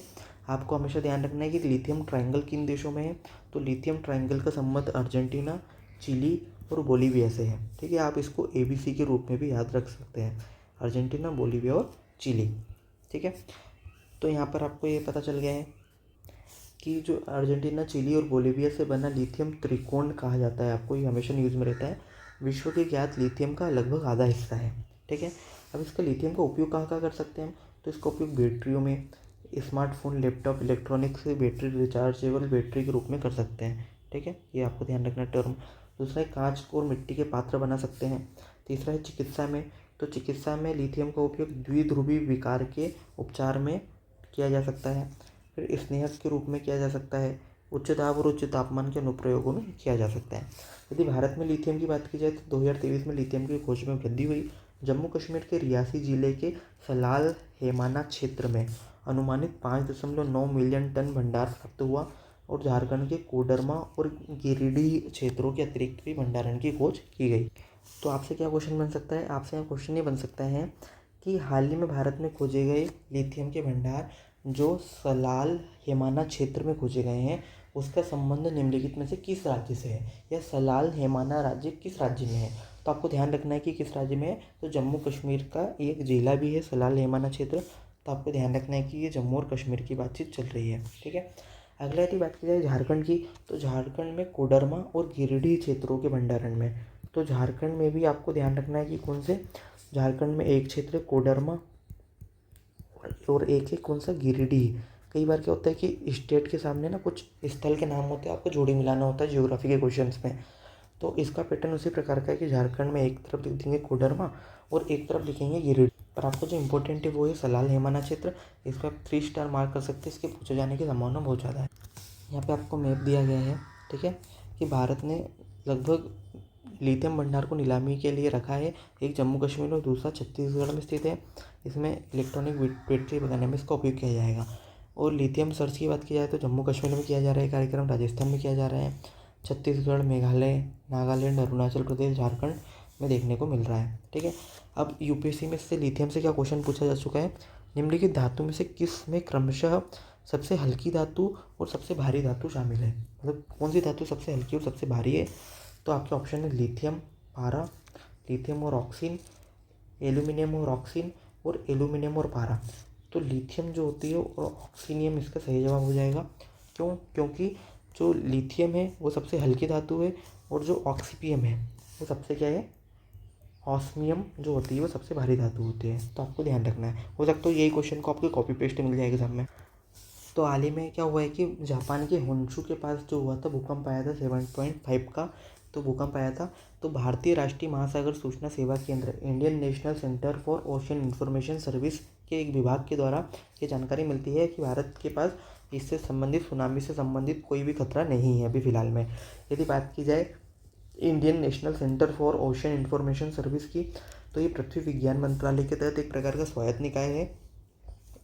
आपको हमेशा ध्यान रखना है कि लिथियम ट्रायंगल किन देशों में है, तो लिथियम ट्रायंगल का संबंध अर्जेंटीना, चिली और बोलीविया से है। ठीक है, आप इसको ABC के रूप में भी याद रख सकते हैं, अर्जेंटीना, बोलीविया और चिली। ठीक है, तो यहाँ पर आपको ये पता चल गया है कि जो अर्जेंटीना, चिली और बोलीविया से बना लिथियम त्रिकोण कहा जाता है, आपको ये हमेशा न्यूज़ में रहता है, विश्व के ज्ञात लिथियम का लगभग आधा हिस्सा है। ठीक है, अब इसका लिथियम का उपयोग कहाँ कहाँ कर सकते हैं हम, तो इसका उपयोग बैटरियों में, स्मार्टफोन, लैपटॉप, इलेक्ट्रॉनिक्स से बैटरी रिचार्जेबल बैटरी के रूप में कर सकते हैं। ठीक है, ये आपको ध्यान रखना टर्म। दूसरा है कांच और मिट्टी के पात्र बना सकते हैं। तीसरा है चिकित्सा में, तो चिकित्सा में लिथियम का उपयोग द्विध्रुवी विकार के उपचार में किया जा सकता है। फिर स्नेहक के रूप में किया जा सकता है, उच्च दाब और उच्च तापमान के अनुप्रयोगों में किया जा सकता है। यदि भारत में लिथियम की बात की जाए तो 2023 में लिथियम की खोज में वृद्धि हुई। जम्मू कश्मीर के रियासी जिले के सलाल हेमाना क्षेत्र में अनुमानित 5.9 मिलियन टन भंडार प्राप्त हुआ और झारखंड के कोडरमा और गिरिडीह क्षेत्रों के अतिरिक्त भी भंडारण की खोज की गई। तो आपसे क्या क्वेश्चन बन सकता है, आपसे यहाँ क्वेश्चन ये बन सकता है कि हाल ही में भारत में खोजे गए लिथियम के भंडार जो सलाल हेमाना क्षेत्र में खोजे गए हैं उसका संबंध निम्नलिखित में से किस राज्य से है, या सलाल हेमाना राज्य किस राज्य में है। तो आपको ध्यान रखना है कि किस राज्य में है, तो जम्मू कश्मीर का एक जिला भी है सलाल हेमाना क्षेत्र, तो आपको ध्यान रखना है कि ये जम्मू और कश्मीर की बातचीत चल रही है। ठीक है, अगला यदि बात की जाए झारखंड की, तो झारखंड में कोडरमा और गिरिडीह क्षेत्रों के भंडारण में, तो झारखंड में भी आपको ध्यान रखना है कि कौन से, झारखंड में एक क्षेत्र कोडरमा और एक है कौन सा, गिरिडीह। कई बार क्या होता है कि स्टेट के सामने ना कुछ स्थल के नाम होते हैं, आपको जोड़ी मिलाना होता है ज्योग्राफी के क्वेश्चंस में। तो इसका पैटर्न उसी प्रकार का है कि झारखंड में एक तरफ लिख देंगे कोडरमा और एक तरफ लिखेंगे गिरिडीह, पर आपको जो इंपॉर्टेंट है वो है सलाल हेमाना क्षेत्र, इस पर आप 3 स्टार मार्क कर सकते हैं, इसके पूछे जाने की संभावना बहुत ज़्यादा है। यहाँ पे आपको मैप दिया गया है, ठीक है, कि भारत ने लगभग लिथियम भंडार को नीलामी के लिए रखा है, एक जम्मू कश्मीर और दूसरा छत्तीसगढ़ में स्थित है। इसमें इलेक्ट्रॉनिक बैटरी बनाने में इसका उपयोग किया जाएगा। और लिथियम सर्च की बात की जाए तो जम्मू कश्मीर में किया जा रहा है कार्यक्रम, राजस्थान में किया जा रहा है, छत्तीसगढ़, मेघालय, नागालैंड, अरुणाचल प्रदेश, झारखंड में देखने को मिल रहा है। ठीक है, अब यूपीएससी में से लिथियम से क्या क्वेश्चन पूछा जा चुका है, निम्नलिखित धातु में से किस में क्रमशः सबसे हल्की धातु और सबसे भारी धातु शामिल है, मतलब कौन सी धातु सबसे हल्की और सबसे भारी है। तो आपके ऑप्शन है लिथियम, पारा, लिथियम और ऑक्सीन, एल्यूमिनियम और ऑक्सीन और एल्यूमिनियम और पारा। तो लिथियम जो होती है और ऑक्सीनियम इसका सही जवाब हो जाएगा। क्यों, क्योंकि जो लिथियम है वो सबसे हल्की धातु है और जो ऑक्सीपियम है वो सबसे क्या है, ऑस्मियम जो होती है वो सबसे भारी धातु होती है। तो आपको ध्यान रखना है, हो सकता है यही क्वेश्चन को आपको कॉपी पेस्ट मिल जाएगा एग्जाम में। तो हाल ही में क्या हुआ है कि जापान के होन्शु के पास जो हुआ था भूकंप आया था 7.5 का, तो भूकंप आया था। तो भारतीय राष्ट्रीय महासागर सूचना सेवा केंद्र, Indian national centre for ocean information service के एक विभाग के द्वारा ये जानकारी मिलती है कि भारत के पास इससे संबंधित, सुनामी से संबंधित कोई भी खतरा नहीं है अभी फ़िलहाल में। यदि बात की जाए Indian national centre for ocean information service की, तो ये पृथ्वी विज्ञान मंत्रालय के तहत एक प्रकार का स्वायत्त निकाय है।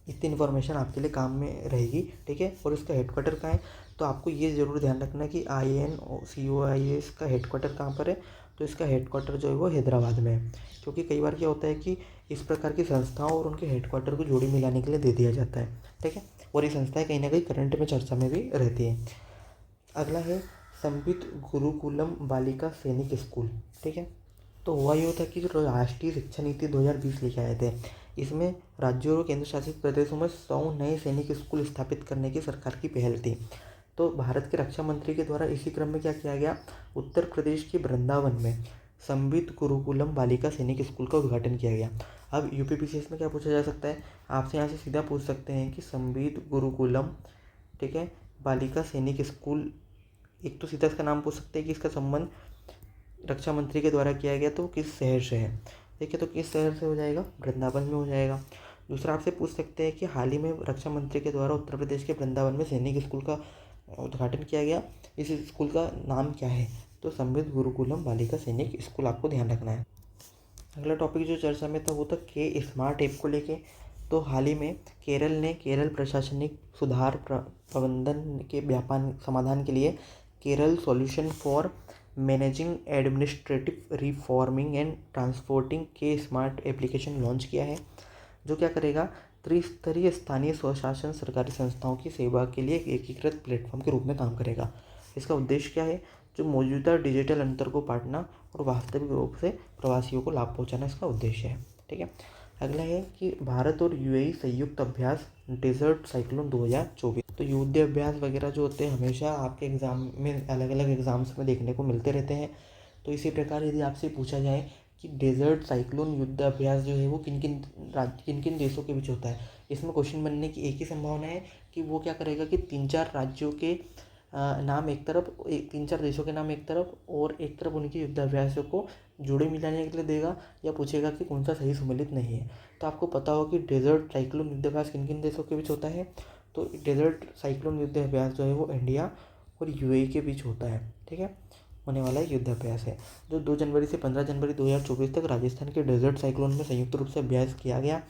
इतनी इन्फॉर्मेशन आपके लिए काम में रहेगी, ठीक है। और इसका हेडक्वार्टर कहाँ है, तो आपको ये ज़रूर ध्यान रखना कि INCOIS का हेडक्वार्टर कहाँ पर है। तो इसका हेडक्वार्टर जो है वो हैदराबाद में है, क्योंकि कई बार क्या होता है कि इस प्रकार की संस्थाओं और उनके हेडक्वार्टर को जोड़ी मिलाने के लिए दे दिया जाता है, ठीक है। और ये संस्थाएं कहीं ना कहीं करंट में चर्चा में भी रहती है। अगला है संबित गुरुकुलम बालिका सैनिक स्कूल, ठीक है। तो हुआ ये था कि जो राष्ट्रीय शिक्षा नीति 2020 लेके आए थे, इसमें राज्यों और केंद्र शासित प्रदेशों में 100 नए सैनिक स्कूल स्थापित करने की सरकार की पहल थी। तो भारत के रक्षा मंत्री के द्वारा इसी क्रम में क्या किया गया, उत्तर प्रदेश के वृंदावन में संबित गुरुकुलम बालिका सैनिक स्कूल का उद्घाटन किया गया। अब UPPCS में क्या पूछा जा सकता है, आपसे यहाँ से सीधा पूछ सकते हैं कि संबित गुरुकुलम, ठीक है, बालिका सैनिक स्कूल, एक तो सीधा इसका नाम पूछ सकते हैं कि इसका संबंध रक्षा मंत्री के द्वारा किया गया तो किस शहर से है, ठीक है। तो किस शहर से हो जाएगा, वृंदावन में हो जाएगा। दूसरा आपसे पूछ सकते हैं कि हाल ही में रक्षा मंत्री के द्वारा उत्तर प्रदेश के वृंदावन में सैनिक स्कूल का उद्घाटन किया गया, इस स्कूल का नाम क्या है, तो संबित गुरुकुलम बालिका सैनिक स्कूल आपको ध्यान रखना है। अगला टॉपिक जो चर्चा में था वो था के स्मार्ट ऐप को लेके। तो हाल ही में केरल प्रशासनिक सुधार प्रबंधन के व्यापार समाधान के लिए Kerala solution for managing administrative reforming and transporting के स्मार्ट एप्लीकेशन लॉन्च किया है, जो क्या करेगा, त्रिस्तरीय स्थानीय स्वशासन सरकारी संस्थाओं की सेवा के लिए एक एकीकृत प्लेटफॉर्म के रूप में काम करेगा। इसका उद्देश्य क्या है, जो मौजूदा डिजिटल अंतर को पाटना और वास्तविक रूप से प्रवासियों को लाभ पहुंचाना इसका उद्देश्य है, ठीक है। अगला है कि भारत और UAE संयुक्त अभ्यास डेजर्ट साइक्लोन 2024। तो युद्ध अभ्यास वगैरह जो होते हैं हमेशा आपके एग्ज़ाम में अलग अलग एग्ज़ाम्स में देखने को मिलते रहते हैं। तो इसी प्रकार यदि आपसे पूछा जाए कि डेजर्ट साइक्लोन युद्ध अभ्यास जो है वो किन किन देशों के बीच होता है, इसमें क्वेश्चन बनने की एक ही संभावना है कि वो क्या करेगा कि 3-4 राज्यों के नाम एक तरफ, 3-4 देशों के नाम एक तरफ, और एक तरफ उनकी युद्धाभ्यासों को जोड़े मिलाने के लिए देगा, या पूछेगा कि कौन सा सही सम्मिलित नहीं है। तो आपको पता हो कि डेजर्ट साइक्लोन युद्धाभ्यास किन किन देशों के बीच होता है, तो डेजर्ट साइक्लोन युद्धाभ्यास जो है वो इंडिया और UAE के बीच होता है, ठीक है, होने वाला युद्धाभ्यास है, जो 2 जनवरी से 15 जनवरी 2024 तक राजस्थान के डेजर्ट साइक्लोन में संयुक्त रूप से अभ्यास किया गया।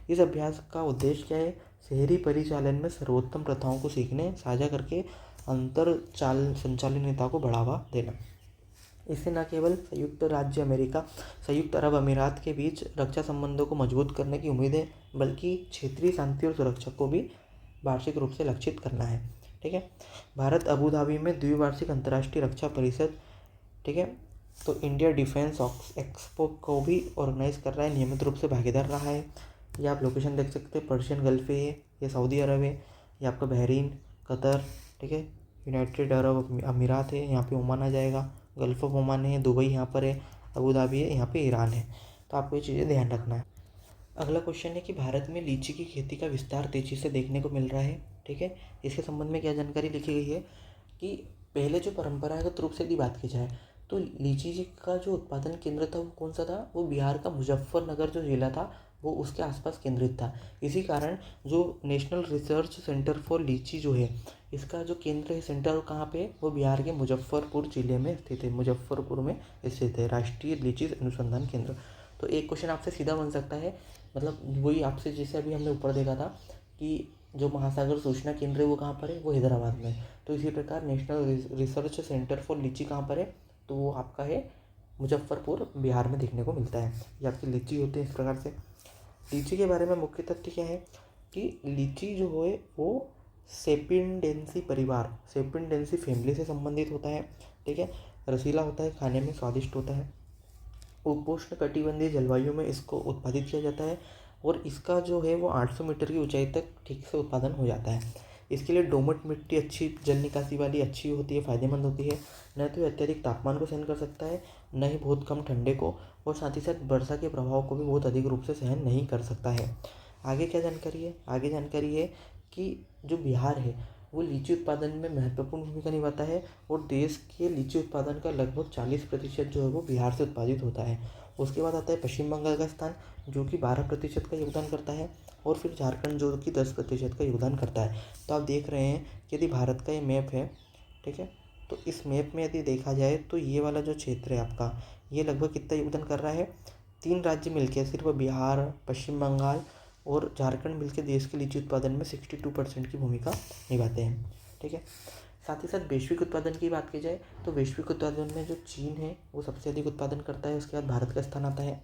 इस अभ्यास का उद्देश्य क्या है, शहरी परिचालन में सर्वोत्तम प्रथाओं को सीखने, साझा करके अंतर संचालनीयता को बढ़ावा देना। इससे न केवल संयुक्त अरब अमीरात के बीच रक्षा संबंधों को मजबूत करने की उम्मीद है, बल्कि क्षेत्रीय शांति और सुरक्षा को भी वार्षिक रूप से लक्षित करना है, ठीक है। भारत अबू धाबी में द्विवार्षिक अंतर्राष्ट्रीय रक्षा परिषद, ठीक है, तो इंडिया डिफेंस एक्सपो को भी ऑर्गेनाइज कर रहा है, नियमित रूप से भागीदार रहा है। ये आप लोकेशन देख सकते हैं, पर्शियन गल्फ है, ये सऊदी अरब है, ये आपका बहरीन, कतर, ठीक है, यूनाइटेड अरब अमीरात है, यहाँ पे ओमान आ जाएगा, गल्फ ऑफ ओमान है, दुबई यहाँ पर है, अबू धाबी है, यहाँ पे ईरान है। तो आपको ये चीज़ें ध्यान रखना है। अगला क्वेश्चन है कि भारत में लीची की खेती का विस्तार तेजी से देखने को मिल रहा है, ठीक है। इसके संबंध में क्या जानकारी लिखी गई है कि पहले जो परंपरागत रूप से यदि बात की जाए तो लीची जी का जो उत्पादन केंद्र था वो कौन सा था, वो बिहार का मुजफ्फरनगर जो जिला था वो उसके आसपास केंद्रित था। इसी कारण जो नेशनल रिसर्च सेंटर फॉर लीची जो है, इसका जो केंद्र है, सेंटर कहाँ पे, वो बिहार के मुजफ्फरपुर जिले में स्थित है, मुजफ्फरपुर में स्थित है राष्ट्रीय लीची अनुसंधान केंद्र। तो एक क्वेश्चन आपसे सीधा बन सकता है, मतलब वही आपसे जैसे अभी हमने ऊपर देखा था कि जो महासागर सूचना केंद्र है वो कहाँ पर है, वो हैदराबाद में है। तो इसी प्रकार नेशनल रिसर्च सेंटर फॉर लीची कहाँ पर है, तो वो आपका है मुजफ्फरपुर बिहार में देखने को मिलता है। ये आपकी लीची होती है इस प्रकार से। लीची के बारे में मुख्य तथ्य क्या है कि लीची जो है वो सेपिनडेंसी परिवार, सेपिनडेंसी फैमिली से संबंधित होता है, ठीक है। रसीला होता है, खाने में स्वादिष्ट होता है, उपोष्ण कटिबंधीय जलवायु में इसको उत्पादित किया जाता है, और इसका जो है वो 800 मीटर की ऊंचाई तक ठीक से उत्पादन हो जाता है। इसके लिए दोमट मिट्टी अच्छी जल निकासी वाली अच्छी होती है, फ़ायदेमंद होती है, न तो अत्यधिक तापमान को सहन कर सकता है, न ही बहुत कम ठंडे को, और साथ ही साथ वर्षा के प्रभाव को भी बहुत अधिक रूप से सहन नहीं कर सकता है। आगे क्या जानकारी है, आगे जानकारी है कि जो बिहार है वो लीची उत्पादन में महत्वपूर्ण भूमिका निभाता है, और देश के लीची उत्पादन का लगभग 40% जो है वो बिहार से उत्पादित होता है। उसके बाद आता है पश्चिम बंगाल का स्थान, जो कि 12% का योगदान करता है, और फिर झारखंड जो कि 10% का योगदान करता है। तो आप देख रहे हैं कि यदि भारत का ये मैप है, ठीक है, तो इस मैप में यदि देखा जाए तो ये वाला जो क्षेत्र है आपका, ये लगभग कितना योगदान कर रहा है, 3 राज्य मिलकर सिर्फ बिहार, पश्चिम बंगाल और झारखंड मिलकर देश के लीची उत्पादन में 62% की भूमिका निभाते हैं। ठीक है, साथ ही साथ वैश्विक उत्पादन की बात की जाए तो वैश्विक उत्पादन में जो चीन है वो सबसे अधिक उत्पादन करता है, उसके बाद भारत का स्थान आता है।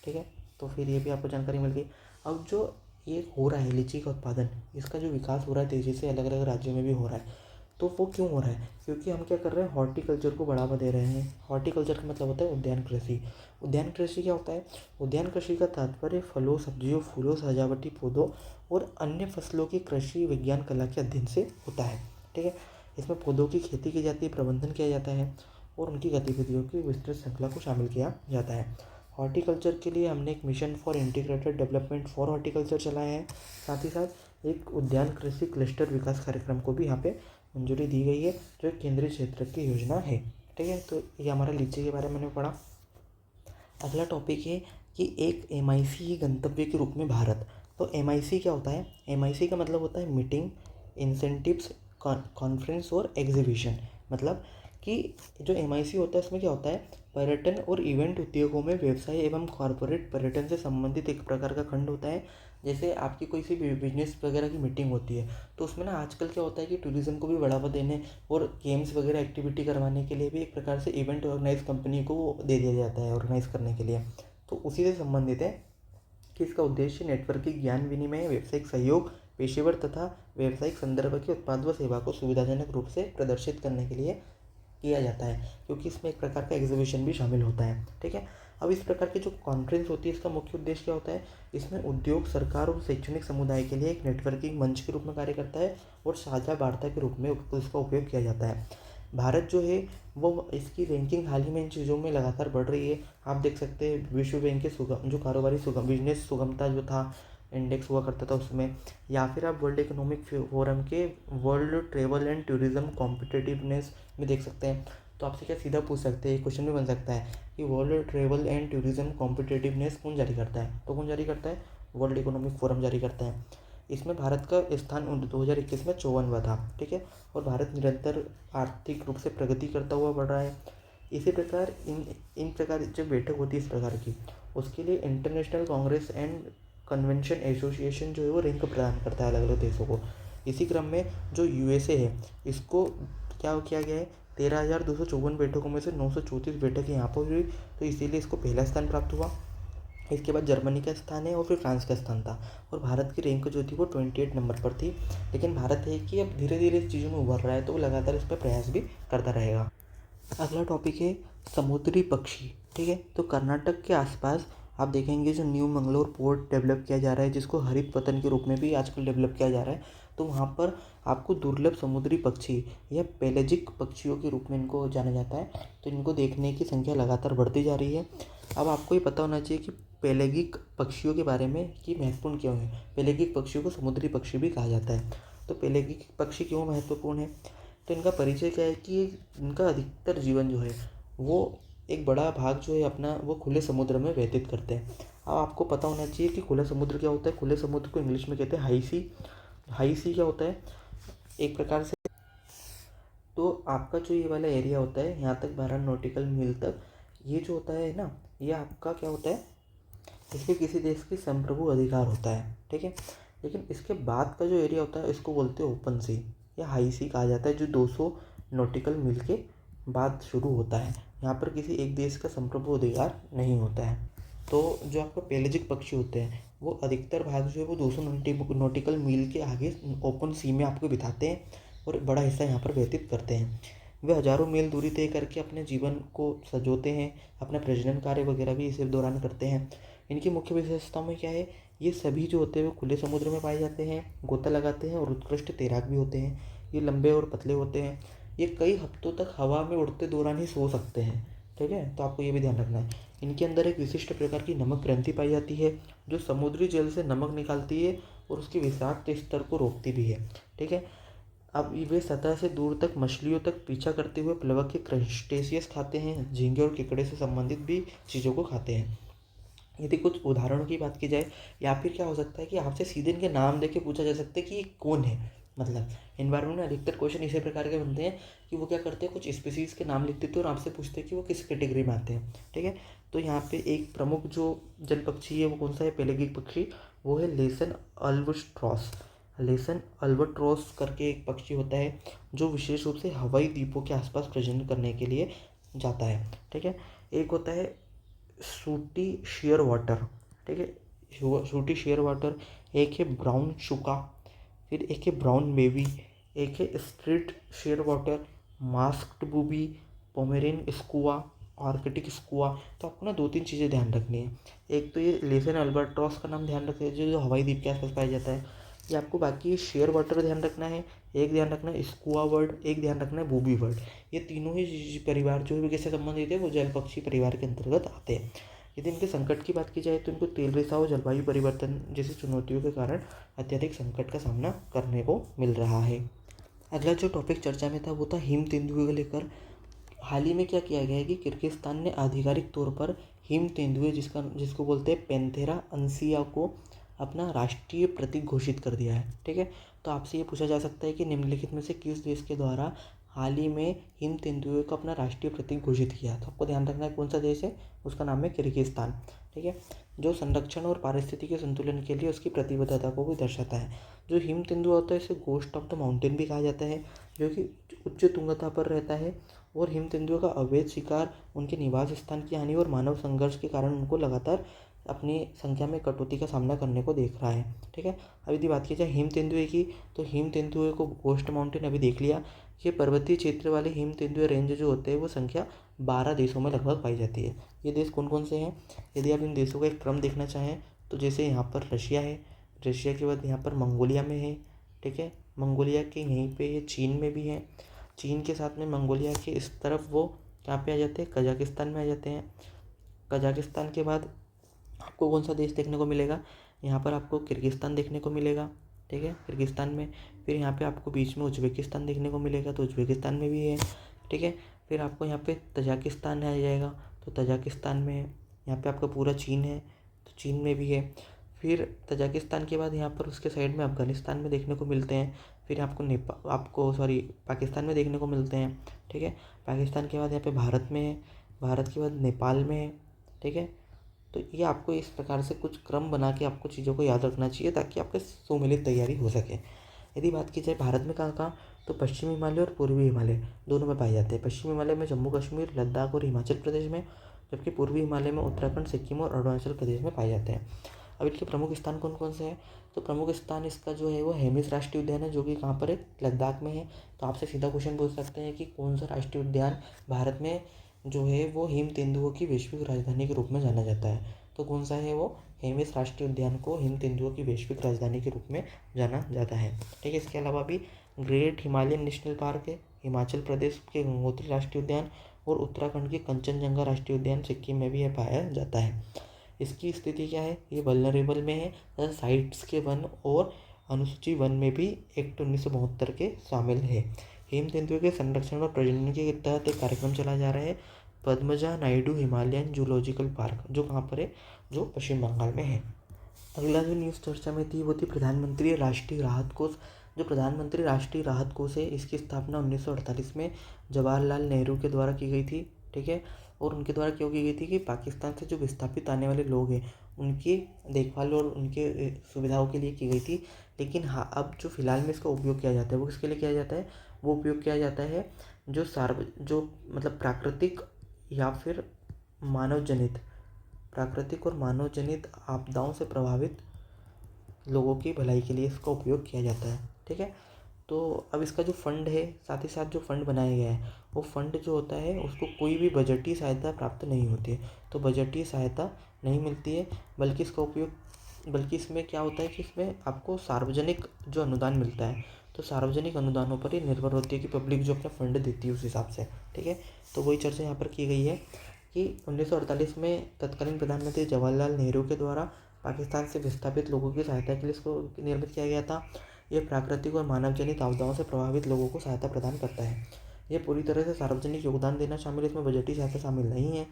ठीक है, तो फिर ये भी आपको जानकारी मिल गई। अब जो ये हो रहा है लीची का उत्पादन, इसका जो विकास हो रहा है तेज़ी से अलग अलग राज्यों में भी हो रहा है, तो वो क्यों हो रहा है? क्योंकि हम क्या कर रहे हैं, हॉर्टिकल्चर को बढ़ावा दे रहे हैं। हॉर्टिकल्चर का मतलब होता है उद्यान कृषि। उद्यान कृषि क्या होता है? उद्यान कृषि का तात्पर्य फलों, सब्जियों, फूलों, सजावटी पौधों और अन्य फसलों की कृषि विज्ञान कला के अध्ययन से होता है। ठीक है, इसमें पौधों की खेती की जाती है, प्रबंधन किया जाता है और उनकी गतिविधियों की विस्तृत श्रृंखला को शामिल किया जाता है। हॉर्टिकल्चर के लिए हमने एक mission for integrated development for horticulture चलाया है। साथ ही साथ एक उद्यान कृषि क्लस्टर विकास कार्यक्रम को भी यहाँ पे मंजूरी दी गई है, जो एक केंद्रीय क्षेत्र की योजना है। ठीक है, तो ये हमारा लीची के बारे में मैंने पढ़ा। अगला टॉपिक है कि एक MIC गंतव्य के रूप में भारत। तो MIC क्या होता है? MIC का मतलब होता है मीटिंग, इंसेंटिव्स, कॉन्फ्रेंस और एग्जीबिशन। मतलब कि जो MIC होता है उसमें क्या होता है, पर्यटन और इवेंट उद्योगों में व्यवसाय एवं कॉरपोरेट पर्यटन से संबंधित एक प्रकार का खंड होता है। जैसे आपकी कोई सी बिजनेस वगैरह की मीटिंग होती है, तो उसमें ना आजकल क्या होता है कि टूरिज्म को भी बढ़ावा देने और गेम्स वगैरह एक्टिविटी करवाने के लिए भी एक प्रकार से इवेंट ऑर्गेनाइज कंपनी को वो दे दिया जाता है ऑर्गेनाइज करने के लिए। तो उसी से संबंधित है कि इसका उद्देश्य नेटवर्किंग, ज्ञान विनिमय, व्यावसायिक सहयोग, पेशेवर तथा व्यावसायिक संदर्भ के उत्पाद व सेवा को सुविधाजनक रूप से प्रदर्शित करने के लिए किया जाता है, क्योंकि इसमें एक प्रकार का एग्जीबिशन भी शामिल होता है। ठीक है, अब इस प्रकार की जो कॉन्फ्रेंस होती है इसका मुख्य उद्देश्य क्या होता है? इसमें उद्योग, सरकार और शैक्षणिक समुदाय के लिए एक नेटवर्किंग मंच के रूप में कार्य करता है और साझा वार्ता के रूप में इसका उपयोग किया जाता है। भारत जो है वो इसकी रैंकिंग हाल ही में इन चीज़ों में लगातार बढ़ रही है। आप देख सकते हैं विश्व बैंक के जो कारोबारी बिजनेस सुगमता जो था इंडेक्स हुआ करता था उसमें, या फिर आप वर्ल्ड इकोनॉमिक फोरम के world travel and tourism competitiveness में देख सकते हैं। तो आपसे क्या सीधा पूछ सकते हैं, क्वेश्चन भी बन सकता है कि world travel and tourism competitiveness कौन जारी करता है? तो कौन जारी करता है? वर्ल्ड इकोनॉमिक फोरम जारी करता है। इसमें भारत का स्थान 2021 में 54वां था। ठीक है, और भारत निरंतर आर्थिक रूप से प्रगति करता हुआ बढ़ रहा है। इसी प्रकार इन प्रकार जो बैठक होती है इस प्रकार की, उसके लिए international Congress and convention association जो है वो रैंक प्रदान करता है अलग अलग देशों को। इसी क्रम में जो USA है, इसको क्या किया गया है, 13,254 बैठकों में से 934 बैठकें यहाँ पर हुई, तो इसीलिए इसको पहला स्थान प्राप्त हुआ। इसके बाद जर्मनी का स्थान है और फिर फ्रांस का स्थान था, और भारत की रैंक जो थी वो 28 नंबर पर थी। लेकिन भारत है कि अब धीरे धीरे इस चीज़ों में उभर रहा है, तो वो लगातार इस पर प्रयास भी करता रहेगा। अगला टॉपिक है समुद्री पक्षी। ठीक है, तो कर्नाटक के आसपास आप देखेंगे जो न्यू मंगलोर पोर्ट डेवलप किया जा रहा है, जिसको हरित पतन के रूप में भी आजकल डेवलप किया जा रहा है। तो वहाँ पर आपको दुर्लभ समुद्री पक्षी या पेलेजिक पक्षियों के रूप में इनको जाना जाता है, तो इनको देखने की संख्या लगातार बढ़ती जा रही है। अब आपको ये पता होना चाहिए कि पेलेगिक पक्षियों के बारे में कि महत्वपूर्ण क्यों है। पेलेगिक पक्षियों को समुद्री पक्षी भी कहा जाता है। तो पेलेगिक पक्षी क्यों महत्वपूर्ण है? तो इनका परिचय क्या है कि इनका अधिकतर जीवन जो है वो एक बड़ा भाग जो है अपना वो खुले समुद्र में व्यतीत करते हैं। अब आपको पता होना चाहिए कि खुला समुद्र क्या होता है। खुले समुद्र को इंग्लिश में कहते हैं हाई सी। हाई सी क्या होता है? एक प्रकार से तो आपका जो ये वाला एरिया होता है यहाँ तक 12 नॉटिकल मील तक, ये जो होता है ना, ये आपका क्या होता है, इस पर किसी देश की संप्रभु अधिकार होता है। ठीक है, लेकिन इसके बाद का जो एरिया होता है इसको बोलते हैं ओपन सी या हाई सी कहा जाता है, जो 200 नॉटिकल मील के बाद शुरू होता है। यहाँ पर किसी एक देश का संप्रभु अधिकार नहीं होता है। तो जो आपका पेलेजिक पक्षी होते हैं वो अधिकतर भाग जो है वो 200 नॉटिकल मील के आगे ओपन सी में आपको बिताते हैं और बड़ा हिस्सा यहाँ पर व्यतीत करते हैं। वे हजारों मील दूरी तय करके अपने जीवन को सजोते हैं, अपना प्रजनन कार्य वगैरह भी इसी दौरान करते हैं। इनकी मुख्य विशेषताओं में क्या है, ये सभी जो होते हैं वो खुले समुद्र में पाए जाते हैं, गोता लगाते हैं और उत्कृष्ट तैराक भी होते हैं। ये लंबे और पतले होते हैं। ये कई हफ्तों तक हवा में उड़ते दौरान ही सो सकते हैं। ठीक है, तो आपको ये भी ध्यान रखना है। इनके अंदर एक विशिष्ट प्रकार की नमक ग्रंथि पाई जाती है जो समुद्री जल से नमक निकालती है और उसके विषाक्त स्तर को रोकती भी है। ठीक है, अब वे सतह से दूर तक मछलियों तक पीछा करते हुए प्लवक के क्रस्टेशियस खाते हैं, झींगे और केकड़े से संबंधित भी चीज़ों को खाते हैं। यदि कुछ उदाहरणों की बात की जाए, या फिर क्या हो सकता है कि आपसे सीधे इनके नाम देके पूछा जा सकता है कि ये कौन है, मतलब एनवायरनमेंट में अधिकतर क्वेश्चन इसी प्रकार के बनते हैं कि वो क्या करते हैं, कुछ स्पीसीज़ के नाम लिख देते हैं और आपसे पूछते हैं कि वो किस कैटेगरी में आते हैं। ठीक है, तो यहाँ पे एक प्रमुख जो जल पक्षी है वो कौन सा है, पेलेगिक पक्षी, वो है लेसन अल्बाट्रॉस। लेसन अल्बाट्रॉस करके एक पक्षी होता है जो विशेष रूप से हवाई द्वीपों के आसपास प्रजनन करने के लिए जाता है। ठीक है, एक होता है सूटी शेयर वाटर। ठीक है, सूटी शेयर वाटर, एक है ब्राउन चुका, फिर एक है ब्राउन बेबी, एक है street share water, masked booby, Pomeranian skua, Arctic skua. तो आपको ना 2-3 चीज़ें ध्यान रखनी है। एक तो ये लेसन अल्बाट्रॉस का नाम ध्यान रखिए जो हवाई द्वीप के आसपास पाया जाता है। ये आपको बाकी शेयर वाटर ध्यान रखना है, एक ध्यान रखना है स्कुआ वर्ड, एक ध्यान रखना है बूबी वर्ड। ये तीनों ही परिवार जो है किससे संबंधित है, वो जल पक्षी परिवार के अंतर्गत आते हैं। यदि इनके संकट की बात की जाए तो इनको तेल रिसाव और जलवायु परिवर्तन जैसी चुनौतियों के कारण अत्यधिक संकट का सामना करने को मिल रहा है। अगला जो टॉपिक चर्चा में था वो था हिम तेंदुए को लेकर। हाल ही में क्या किया गया है कि किर्गिस्तान ने आधिकारिक तौर पर हिम तेंदुए जिसको बोलते हैं पैंथेरा अंसिया को अपना राष्ट्रीय प्रतीक घोषित कर दिया है। ठीक है, तो आपसे ये पूछा जा सकता है कि निम्नलिखित में से किस देश के द्वारा हाल ही में हिम तेंदुए को अपना राष्ट्रीय प्रतीक घोषित किया। तो आपको ध्यान रखना है कौन सा देश है, उसका नाम है किर्गिस्तान। ठीक है, जो संरक्षण और पारिस्थितिकी संतुलन के लिए उसकी प्रतिबद्धता को भी दर्शाता है। जो हिम तेंदुआ होता है इसे गोस्ट ऑफ द माउंटेन भी कहा जाता है, जो कि उच्च तुंगता पर रहता है। और हिम तेंदुए का अवैध शिकार उनके निवास स्थान की हानि और मानव संघर्ष के कारण उनको लगातार अपनी संख्या में कटौती का सामना करने को देख रहा है। ठीक है, अब यदि बात की जाए हिम तेंदुए की, तो हिम तेंदुए को गोस्ट माउंटेन अभी देख लिया। ये पर्वतीय क्षेत्र वाले हिम तेंदुए रेंज जो होते हैं वो संख्या 12 देशों में लगभग पाई जाती है। ये देश कौन कौन से हैं, यदि आप इन देशों का एक क्रम देखना चाहें तो जैसे यहाँ पर रशिया है, रशिया के बाद यहाँ पर मंगोलिया में है। ठीक है, मंगोलिया के यहीं पे ये चीन में भी है, चीन के साथ में मंगोलिया के इस तरफ वो कहाँ पे आ जाते हैं, कजाकिस्तान में आ जाते हैं। कजाकिस्तान के बाद आपको कौन सा देश देखने को मिलेगा, यहाँ पर आपको किर्गिस्तान देखने को मिलेगा। ठीक है, किर्गिस्तान में फिर यहाँ पे आपको बीच में उज्बेकिस्तान देखने को मिलेगा, तो उज्बेकिस्तान में भी है। ठीक है, फिर आपको यहाँ पे तजाकिस्तान आ जाएगा, तो तजाकिस्तान में है। यहाँ पे आपका पूरा चीन है, तो चीन में भी है। फिर तजाकिस्तान के बाद यहाँ पर उसके साइड में अफगानिस्तान में देखने को मिलते हैं। फिर आपको पाकिस्तान में देखने को मिलते हैं। ठीक है, पाकिस्तान के बाद यहाँ पे भारत में है, भारत के बाद नेपाल में है। ठीक है, तो ये आपको इस प्रकार से कुछ क्रम बना के आपको चीज़ों को याद रखना चाहिए ताकि आपके सुमेलित तैयारी हो सके। यदि बात की जाए भारत में कहाँ, तो पश्चिमी हिमालय और पूर्वी हिमालय दोनों में पाए जाते हैं। पश्चिमी हिमालय में जम्मू कश्मीर, लद्दाख और हिमाचल प्रदेश में, जबकि पूर्वी हिमालय में उत्तराखंड, सिक्किम और अरुणाचल प्रदेश में पाए जाते हैं। अब इनके प्रमुख स्थान कौन कौन से हैं, तो प्रमुख स्थान इसका जो है वो हेमिस राष्ट्रीय उद्यान है, जो कि कहाँ पर है, लद्दाख में है। तो आपसे सीधा क्वेश्चन पूछ सकते हैं कि कौन सा राष्ट्रीय उद्यान भारत में जो है वो हिम तेंदुओं की वैश्विक राजधानी के रूप में जाना जाता है। तो कौन सा है वो, हेमिस राष्ट्रीय उद्यान को हिम तेंदुओं की वैश्विक राजधानी के रूप में जाना जाता है। ठीक है, इसके अलावा भी ग्रेट हिमालयन नेशनल पार्क है, हिमाचल प्रदेश के गंगोत्री राष्ट्रीय उद्यान और उत्तराखंड के कंचनजंगा राष्ट्रीय उद्यान सिक्किम में भी यह पाया जाता है। इसकी स्थिति क्या है, ये वल्नरेबल में है तथा साइट्स के वन और अनुसूची वन में भी एक्ट 1972 के शामिल है। हेम तेंदुए के संरक्षण और प्रजनन के तहत एक कार्यक्रम चला जा रहा है, Padmaja Naidu Himalayan zoological park, जो कहाँ पर है, जो पश्चिम बंगाल में है। अगला जो न्यूज़ चर्चा में थी वो थी प्रधानमंत्री राष्ट्रीय राहत कोष। जो प्रधानमंत्री राष्ट्रीय राहत कोष है इसकी स्थापना 1948 में जवाहरलाल नेहरू के द्वारा की गई थी। ठीक है, और उनके द्वारा क्यों की गई थी कि पाकिस्तान से जो विस्थापित आने वाले लोग हैं उनकी देखभाल और उनके सुविधाओं के लिए की गई थी। लेकिन हाँ, अब जो फिलहाल में इसका उपयोग किया जाता है वो किसके लिए किया जाता है, वो उपयोग किया जाता है जो मतलब प्राकृतिक और मानव जनित आपदाओं से प्रभावित लोगों की भलाई के लिए इसका उपयोग किया जाता है। ठीक है, तो अब इसका जो फंड है, साथ ही साथ जो फंड बनाया गया है वो फंड जो होता है उसको कोई भी बजटीय सहायता प्राप्त नहीं होती है। तो बजटीय सहायता नहीं मिलती है, बल्कि इसमें क्या होता है कि इसमें आपको सार्वजनिक जो अनुदान मिलता है, तो सार्वजनिक अनुदानों पर ही निर्भर होती है कि पब्लिक जो अपना फंड देती है उस हिसाब से। ठीक है, तो वही चर्चा यहाँ पर की गई है कि 1948 में तत्कालीन प्रधानमंत्री जवाहरलाल नेहरू के द्वारा पाकिस्तान से विस्थापित लोगों की सहायता के लिए इसको निर्मित किया गया था। यह प्राकृतिक और मानव जनित आपदाओं से प्रभावित लोगों को सहायता प्रदान करता है। यह पूरी तरह से सार्वजनिक योगदान देना शामिल है, इसमें बजटीय सहायता शामिल नहीं है।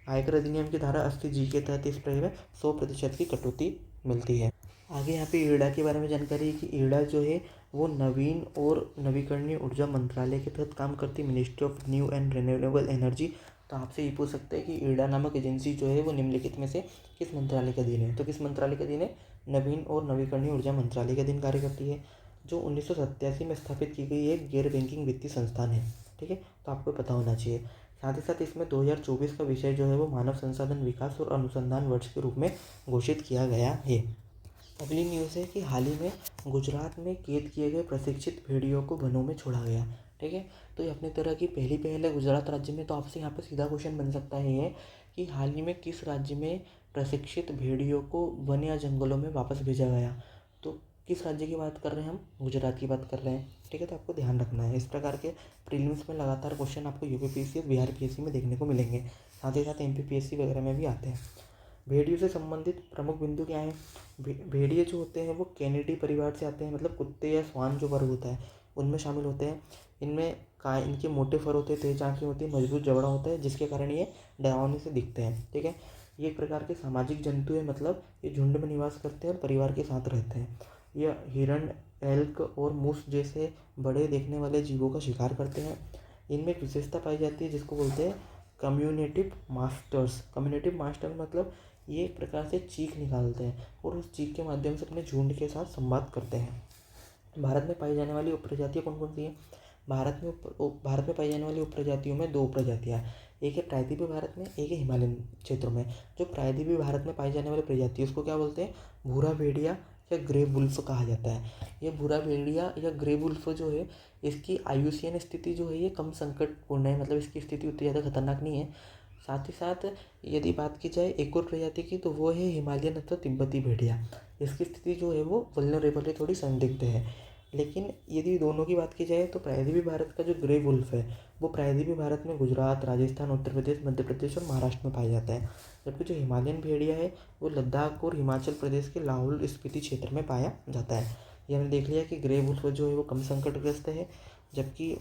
आयकर अधिनियम की धारा 80G के तहत इस पर 100% की कटौती मिलती है। आगे यहाँ पे ईड़ा के बारे में जानकारी है कि ईड़ा जो है वो नवीन और नवीकरणीय ऊर्जा मंत्रालय के तहत काम करती है, ministry of new and renewable energy. तो आपसे ये पूछ सकते हैं कि ईड़ा नामक एजेंसी जो है वो निम्नलिखित में से किस मंत्रालय के अधीन है। तो किस मंत्रालय के अधीन है? नवीन और नवीकरणीय ऊर्जा मंत्रालय के अधीन कार्य करती है, जो 1987 में स्थापित की गई एक गैर बैंकिंग वित्तीय संस्थान है। ठीक है, तो आपको पता होना चाहिए। साथ ही साथ इसमें 2024 का विषय जो है वो मानव संसाधन विकास और अनुसंधान वर्ष के रूप में घोषित किया गया है। अगली न्यूज़ है कि हाल ही में गुजरात में कैद किए गए प्रशिक्षित भेड़ियों को वनों में छोड़ा गया। ठीक है, तो ये अपनी तरह की पहली पहल है गुजरात राज्य में। तो आपसे यहाँ पे सीधा क्वेश्चन बन सकता है ये कि हाल ही में किस राज्य में प्रशिक्षित भेड़ियों को वन या जंगलों में वापस भेजा गया। तो किस राज्य की बात कर रहे हैं हम? गुजरात की बात कर रहे हैं। ठीक है, तो आपको ध्यान रखना है। इस प्रकार के प्रीलिम्स में लगातार क्वेश्चन आपको यूपीपीएससी और बिहार पीएससी में देखने को मिलेंगे, साथ ही साथ एमपीपीएससी वगैरह में भी आते हैं। भेड़ियों से संबंधित प्रमुख बिंदु क्या हैं? भेड़िए जो होते हैं वो कैनिडी परिवार से आते हैं, मतलब कुत्ते या स्वान जो वर्ग होता है उनमें शामिल होते हैं। इनके मोटे फर होते हैं, तेज आंखें होती है, मजबूत जबड़ा होता है, जिसके कारण ये डरावने से दिखते हैं। ठीक है, ये एक प्रकार के सामाजिक जंतु है, मतलब ये झुंड में निवास करते हैं और परिवार के साथ रहते हैं। यह हिरण, एल्क और मूस जैसे बड़े देखने वाले जीवों का शिकार करते हैं। इनमें एक विशेषता पाई जाती है जिसको बोलते हैं कम्युनेटिव मास्टर्स। कम्युनेटिव मास्टर मतलब ये एक प्रकार से चीख निकालते हैं और उस चीख के माध्यम से अपने झुंड के साथ संवाद करते हैं। भारत में पाई जाने वाली उपप्रजातियाँ कौन कौन सी हैं? भारत में पाई जाने वाली उपप्रजातियों में दो उपप्रजातियाँ, एक है प्रायद्वीपीय भारत में, एक है हिमालयन क्षेत्रों में। जो प्रायद्वीपीय भारत में पाई जाने वाली प्रजाति उसको क्या बोलते हैं? भूरा भेड़िया या ग्रे वुल्फ कहा जाता है। यह भूरा भेड़िया या ग्रे वुल्फ जो है इसकी आयुष्यन स्थिति जो है ये कम संकटपूर्ण है, मतलब इसकी स्थिति उतनी ज़्यादा खतरनाक नहीं है। साथ ही साथ यदि बात की जाए एक और प्रजाति की तो वो है हिमालयन अथवा तिब्बती भेड़िया। इसकी स्थिति जो है वो वल्नरेबल है, थोड़ी संदिग्ध है। लेकिन यदि दोनों की बात की जाए तो प्रायद्वीपीय भारत का जो ग्रे वुल्फ है वो प्रायद्वीपीय भारत में गुजरात, राजस्थान, उत्तर प्रदेश, मध्य प्रदेश और महाराष्ट्र में पाया जाता है। जबकि जो हिमालयन भेड़िया है वो लद्दाख और हिमाचल प्रदेश के लाहौल स्पीति क्षेत्र में पाया जाता है। ये हमने देख लिया कि ग्रे वुल्फ जो है वो कम संकटग्रस्त है, जबकि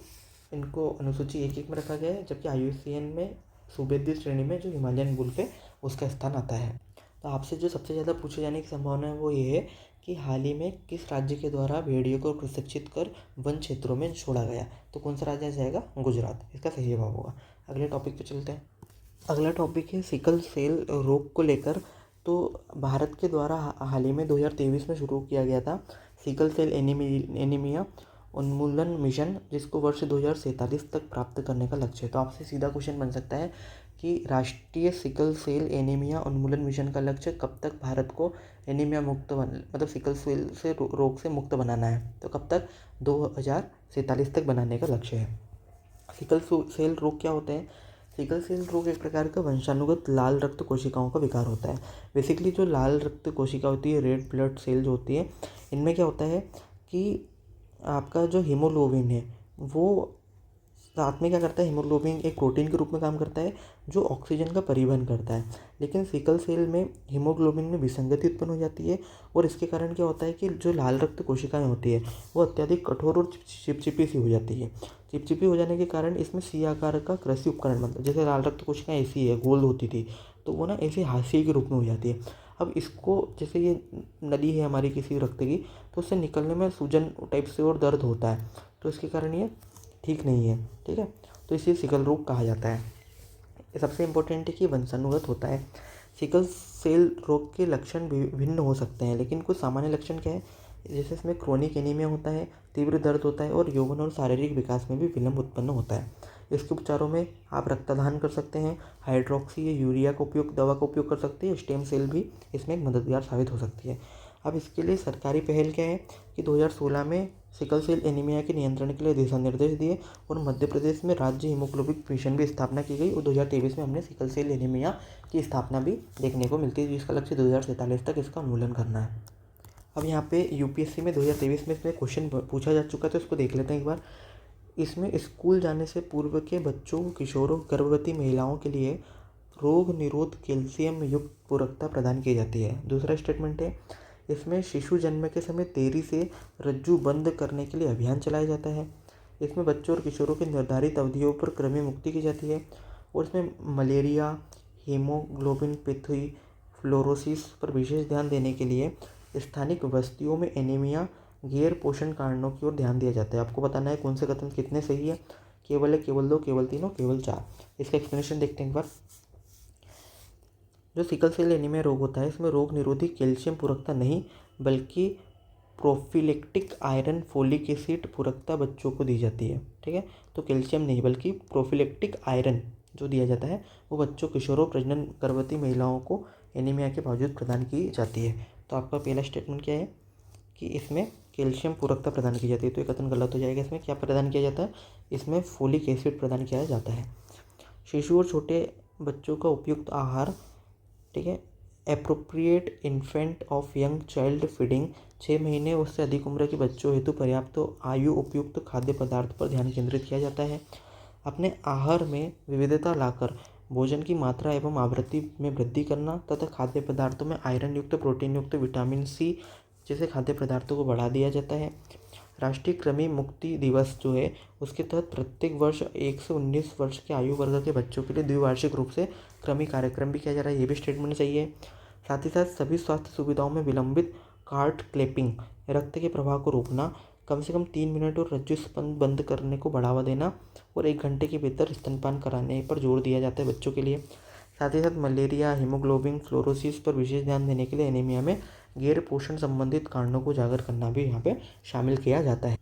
इनको अनुसूची 1-1 में रखा गया है, जबकि IUCN में सुभेद्य श्रेणी में जो हिमालयन वुल्फ है उसका स्थान आता है। तो आपसे जो सबसे ज़्यादा पूछे जाने की संभावना है वो ये है कि हाल ही में किस राज्य के द्वारा भेड़ियों को प्रशिक्षित कर वन क्षेत्रों में छोड़ा गया। तो कौन सा राज्य जाएगा? गुजरात, इसका सही जवाब होगा। अगले टॉपिक पे चलते हैं। अगला टॉपिक है सिकल सेल रोग को लेकर। तो भारत के द्वारा हाल ही में 2023 में शुरू किया गया था सिकल सेल एनीमिया उन्मूलन मिशन, जिसको वर्ष 2047 तक प्राप्त करने का लक्ष्य है। तो आपसे सीधा क्वेश्चन बन सकता है कि राष्ट्रीय सिकल सेल एनीमिया उन्मूलन मिशन का लक्ष्य कब तक भारत को एनीमिया मुक्त मतलब सिकल सेल से रोग से मुक्त बनाना है। तो कब तक? 2047 तक बनाने का लक्ष्य है। सिकल सेल रोग क्या होते हैं? सिकल सेल रोग एक प्रकार का वंशानुगत लाल रक्त कोशिकाओं का विकार होता है। बेसिकली जो लाल रक्त कोशिका होती है, रेड ब्लड सेल जो होती है, इनमें क्या होता है कि आपका जो हीमोग्लोबिन है वो साथ में क्या करता है, हीमोग्लोबिन एक प्रोटीन के रूप में काम करता है जो ऑक्सीजन का परिवहन करता है। लेकिन सिकल सेल में हीमोग्लोबिन में विसंगति उत्पन्न हो जाती है और इसके कारण क्या होता है कि जो लाल रक्त कोशिकाएं होती है वो अत्यधिक कठोर और चिपचिपी सी हो जाती है। चिपचिपी हो जाने के कारण इसमें सी आकार का कृषि उपकरण बनता है। जैसे लाल रक्त कोशिकाएं ऐसी है, गोल होती थी, तो वो ना ऐसे हाशिए के रूप में हो जाती है। अब इसको जैसे ये नली है हमारी किसी रक्त की, तो उससे निकलने में सूजन टाइप से और दर्द होता है, तो इसके कारण ये ठीक नहीं है। ठीक है, तो इसे सिकल रोग कहा जाता है। ये सबसे इम्पोर्टेंट है कि वंशानुगत होता है। सिकल सेल रोग के लक्षण भिन्न हो सकते हैं, लेकिन कुछ सामान्य लक्षण क्या है? जैसे इसमें क्रोनिक एनीमिया होता है, तीव्र दर्द होता है और यौवन और शारीरिक विकास में भी विलंब उत्पन्न होता है। इसके उपचारों में आप रक्तदान कर सकते हैं, हाइड्रोक्सी या यूरिया का उपयोग, दवा का उपयोग कर सकते हैं, स्टेम सेल भी इसमें मददगार साबित हो सकती है। अब इसके लिए सरकारी पहल क्या है कि 2016 में सिकल सेल एनीमिया के नियंत्रण के लिए दिशा निर्देश दिए और मध्य प्रदेश में राज्य हीमोग्लोबिन मिशन भी स्थापना की गई और 2023 में हमने सिकल सेल एनीमिया की स्थापना भी देखने को मिलती है, जिसका लक्ष्य 2047 तक इसका उन्मूलन करना है। अब यहाँ पे यूपीएससी में 2023 में इसमें क्वेश्चन पूछा जा चुका है, तो इसको देख लेते हैं एक बार। इसमें स्कूल जाने से पूर्व के बच्चों, किशोरों, गर्भवती महिलाओं के लिए रोग निरोध कैल्शियम युक्त पूरकता प्रदान की जाती है। दूसरा स्टेटमेंट है इसमें शिशु जन्म के समय देरी से रज्जु बंद करने के लिए अभियान चलाया जाता है। इसमें बच्चों और किशोरों की निर्धारित अवधियों पर कृमि मुक्ति की जाती है और इसमें मलेरिया, हीमोग्लोबिन पैथी, फ्लोरोसिस पर विशेष ध्यान देने के लिए स्थानिक बस्तियों में एनीमिया गैर पोषण कारणों की ओर ध्यान दिया जाता है। आपको बताना है कौन से कथन कितने सही है। केवल 1, केवल 2, केवल 3 और केवल 4। इसका एक्सप्लेनेशन देखते हैं एक बार। जो सिकल सेल एनीमिया रोग होता है, इसमें रोग निरोधी कैल्शियम पूरकता नहीं बल्कि प्रोफिलेक्टिक आयरन फोलिक एसिड पूरकता बच्चों को दी जाती है। ठीक है, तो कैल्शियम नहीं बल्कि प्रोफिलेक्टिक आयरन जो दिया जाता है वो बच्चों, किशोरों, प्रजनन गर्भवती महिलाओं को एनीमिया के बावजूद प्रदान की जाती है। तो आपका पहला स्टेटमेंट क्या है कि इसमें कैल्शियम पूरकता प्रदान की जाती है, तो ये कथन गलत हो जाएगा। इसमें क्या प्रदान किया जाता है? इसमें फोलिक एसिड प्रदान किया जाता है। शिशु और छोटे बच्चों का उपयुक्त आहार, ठीक है, appropriate infant of young child feeding, 6 महीने उससे अधिक उम्र के बच्चों हेतु पर्याप्त आयु उपयुक्त खाद्य पदार्थ पर ध्यान केंद्रित किया जाता है। अपने आहार में विविधता लाकर भोजन की मात्रा एवं आवृत्ति में वृद्धि करना तथा खाद्य पदार्थों में आयरन युक्त, प्रोटीन युक्त, विटामिन सी जैसे खाद्य पदार्थों को बढ़ा दिया जाता है। राष्ट्रीय कृमि मुक्ति दिवस जो है उसके तहत प्रत्येक वर्ष 1 से 19 वर्ष के आयु वर्ग के बच्चों के लिए द्विवार्षिक रूप से कृमि कार्यक्रम भी किया जा रहा है। ये भी स्टेटमेंट चाहिए। साथ ही साथ सभी स्वास्थ्य सुविधाओं में विलंबित कार्ट क्लैपिंग, रक्त के प्रवाह को रोकना, कम से कम 3 मिनट और रज्जु स्पंद बंद करने को बढ़ावा देना और 1 घंटे के भीतर स्तनपान कराने पर जोर दिया जाता है बच्चों के लिए। साथ ही साथ मलेरिया, हीमोग्लोबिन फ्लोरोसिस पर विशेष ध्यान देने के लिए एनीमिया में गैर पोषण संबंधित कारणों को उजागर करना भी यहाँ पे शामिल किया जाता है।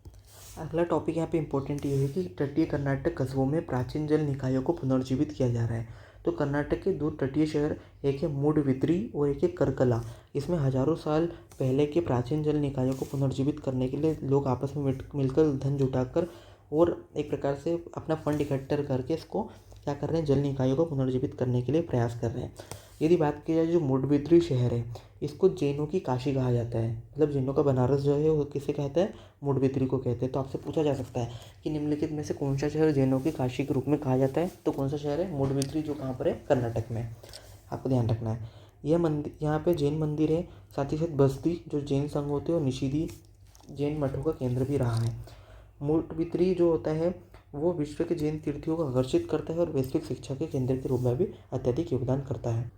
अगला टॉपिक यहाँ पे इंपॉर्टेंट ये है कि तटीय कर्नाटक कस्बों में प्राचीन जल निकायों को पुनर्जीवित किया जा रहा है। तो कर्नाटक के 2 तटीय शहर, एक है मूडबिद्री और एक है करकला। इसमें हजारों साल पहले के प्राचीन जल निकायों को पुनर्जीवित करने के लिए लोग आपस में मिलकर धन जुटाकर और एक प्रकार से अपना फंड इकट्ठा करके इसको क्या कर रहे हैं, जल निकायों को पुनर्जीवित करने के लिए प्रयास कर रहे हैं। यदि बात की जाए जो मूडबिद्री शहर है, इसको जैनों की काशी कहा जाता है। मतलब जैनों का बनारस जो है वो किसे कहते हैं? मूडबिद्री को कहते हैं। तो आपसे पूछा जा सकता है कि निम्नलिखित में से कौन सा शहर जैनों की काशी के रूप में कहा जाता है? तो कौन सा शहर है? मूडबिद्री, जो कहाँ पर है? कर्नाटक में। आपको ध्यान रखना है। यह मंदिर, यहाँ पे जैन मंदिर है, साथ ही साथ बस्ती जो जैन संघ होते हैं और निषिदी जैन मठों का केंद्र भी रहा है। मूडबिद्री जो होता है वो विश्व के जैन तीर्थियों को आकर्षित करता है और वैश्विक शिक्षा के केंद्र के रूप में भी अत्यधिक योगदान करता है।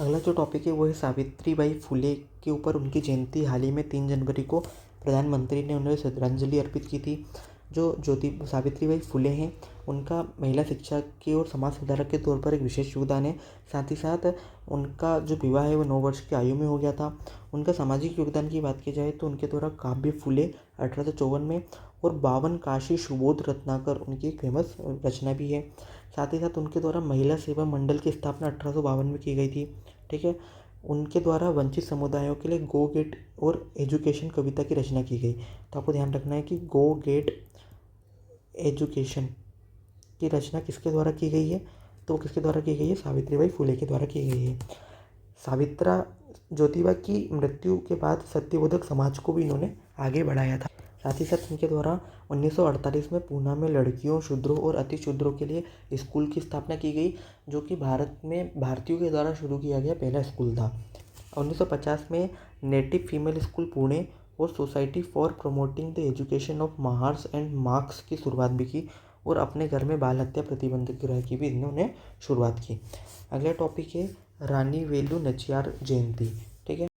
अगला जो टॉपिक है वो है सावित्रीबाई फुले के ऊपर उनकी जयंती। हाल ही में 3 जनवरी को प्रधानमंत्री ने उन्हें श्रद्धांजलि अर्पित की थी। जो सावित्रीबाई फुले हैं उनका महिला शिक्षा की और समाज सुधारक के तौर पर एक विशेष योगदान है। साथ ही साथ उनका जो विवाह है वो 9 वर्ष की आयु में हो गया था। उनका सामाजिक योगदान की बात की जाए तो उनके द्वारा काव्य फुले 1854 में और 52 काशी सुबोध रत्नाकर उनकी एक फेमस रचना भी है। साथ ही साथ उनके द्वारा महिला सेवा मंडल की स्थापना 1852 में की गई थी। ठीक है, उनके द्वारा वंचित समुदायों के लिए गो गेट और एजुकेशन कविता की रचना की गई। तो आपको ध्यान रखना है कि गो गेट एजुकेशन की रचना किसके द्वारा की गई है? तो किसके द्वारा की गई है? सावित्रीबाई फुले के द्वारा की गई है। सावित्रा ज्योतिबा की मृत्यु के बाद सत्यबोधक समाज को भी इन्होंने आगे बढ़ाया था। साथ ही साथ इनके द्वारा 1948 में पूना में लड़कियों, शूद्रों और अति शूद्रों के लिए स्कूल की स्थापना की गई, जो कि भारत में भारतीयों के द्वारा शुरू किया गया पहला स्कूल था। 1950 में नेटिव फीमेल स्कूल पुणे और society for promoting the education of Mahars and marks की शुरुआत भी की और अपने घर में बाल हत्या प्रतिबंधक गृह की भी इन्होंने शुरुआत की। अगला टॉपिक है रानी वेलु नाचियार जयंती। ठीक है,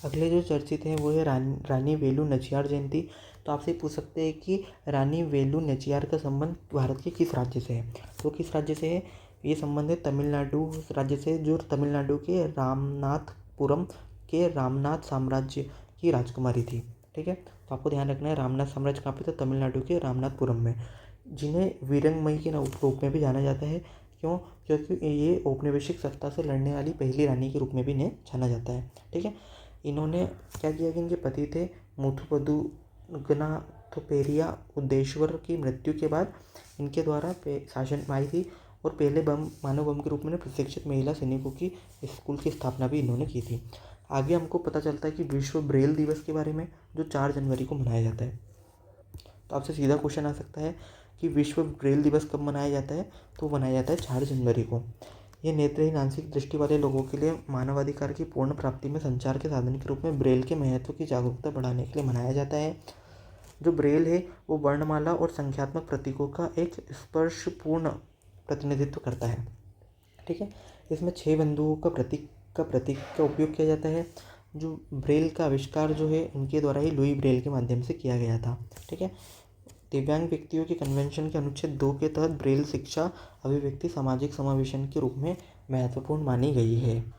अगले जो चर्चित हैं वो है रानी वेलु नाचियार जयंती। तो आपसे पूछ सकते हैं कि रानी वेलु नाचियार का संबंध भारत के किस राज्य से है? तो किस राज्य से है? ये संबंध है तमिलनाडु राज्य से, जो तमिलनाडु के रामनाथपुरम के रामनाथ साम्राज्य की राजकुमारी थी। ठीक है, तो आपको ध्यान रखना है रामनाथ साम्राज्य कहाँ पे था? तमिलनाडु के रामनाथपुरम में, जिन्हें वीरंगमई के रूप में भी जाना जाता है। क्यों? क्योंकि ये औपनिवेशिक सत्ता से लड़ने वाली पहली रानी के रूप में भी इन्हें जाना जाता है। ठीक है, इन्होंने क्या किया कि इनके पति थे मुथुपदुगनाथपेरिया उद्देश्वर की मृत्यु के बाद इनके द्वारा शासन में आई थी और पहले मानव बम के रूप में प्रशिक्षित महिला सैनिकों की स्कूल की स्थापना भी इन्होंने की थी। आगे हमको पता चलता है कि विश्व ब्रेल दिवस के बारे में, जो 4 जनवरी को मनाया जाता है। तो आपसे सीधा क्वेश्चन आ सकता है कि विश्व ब्रेल दिवस कब मनाया जाता है? तो मनाया जाता है 4 जनवरी को। यह नेत्रहीन आंशिक दृष्टि वाले लोगों के लिए मानवाधिकार की पूर्ण प्राप्ति में संचार के साधन के रूप में ब्रेल के महत्व की जागरूकता बढ़ाने के लिए मनाया जाता है। जो ब्रेल है वो वर्णमाला और संख्यात्मक प्रतीकों का एक स्पर्शपूर्ण प्रतिनिधित्व करता है। ठीक है, इसमें 6 बिंदुओं का प्रतीक का उपयोग किया जाता है। जो ब्रेल का आविष्कार जो है इनके द्वारा ही लुई ब्रेल के माध्यम से किया गया था। ठीक है। दिव्यांग व्यक्तियों के कन्वेंशन के अनुच्छेद 2 के तहत ब्रेल शिक्षा अभिव्यक्ति सामाजिक समावेशन के रूप में महत्वपूर्ण मानी गई है।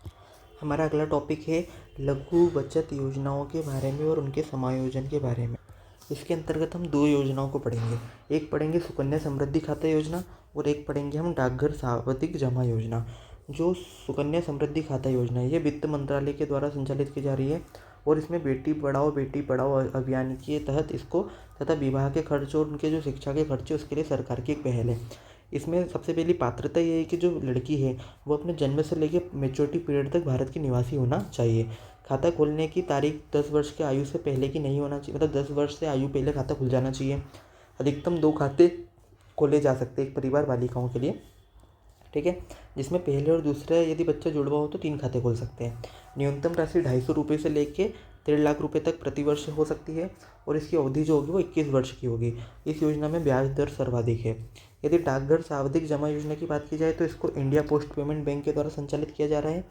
हमारा अगला टॉपिक है लघु बचत योजनाओं के बारे में और उनके समायोजन के बारे में। इसके अंतर्गत हम 2 योजनाओं को पढ़ेंगे। एक पढ़ेंगे सुकन्या समृद्धि खाता योजना और एक पढ़ेंगे हम डाकघर सावधिक जमा योजना। जो सुकन्या समृद्धि खाता योजना है ये वित्त मंत्रालय के द्वारा संचालित की जा रही है और इसमें बेटी पढ़ाओ अभियान के तहत इसको तथा विवाह के खर्च और उनके जो शिक्षा के खर्चे उसके लिए सरकार की एक पहल है। इसमें सबसे पहली पात्रता ये है कि जो लड़की है वो अपने जन्म से लेकर मेच्योरिटी पीरियड तक भारत की निवासी होना चाहिए। खाता खोलने की तारीख 10 वर्ष की आयु से पहले की नहीं होना चाहिए, मतलब 10 वर्ष से आयु पहले खाता खुल जाना चाहिए। अधिकतम 2 खाते खोले जा सकते हैं एक परिवार बालिकाओं के लिए। ठीक है, जिसमें पहले और दूसरे यदि बच्चा जुड़वा हो तो 3 खाते खोल सकते हैं। न्यूनतम राशि 250 रुपये से लेके 1.5 लाख रुपये तक प्रतिवर्ष हो सकती है और इसकी अवधि जो होगी वो 21 वर्ष की होगी। इस योजना में ब्याज दर सर्वाधिक है। यदि डाकघर सावधिक जमा योजना की बात की जाए तो इसको इंडिया पोस्ट पेमेंट बैंक के द्वारा संचालित किया जा रहा है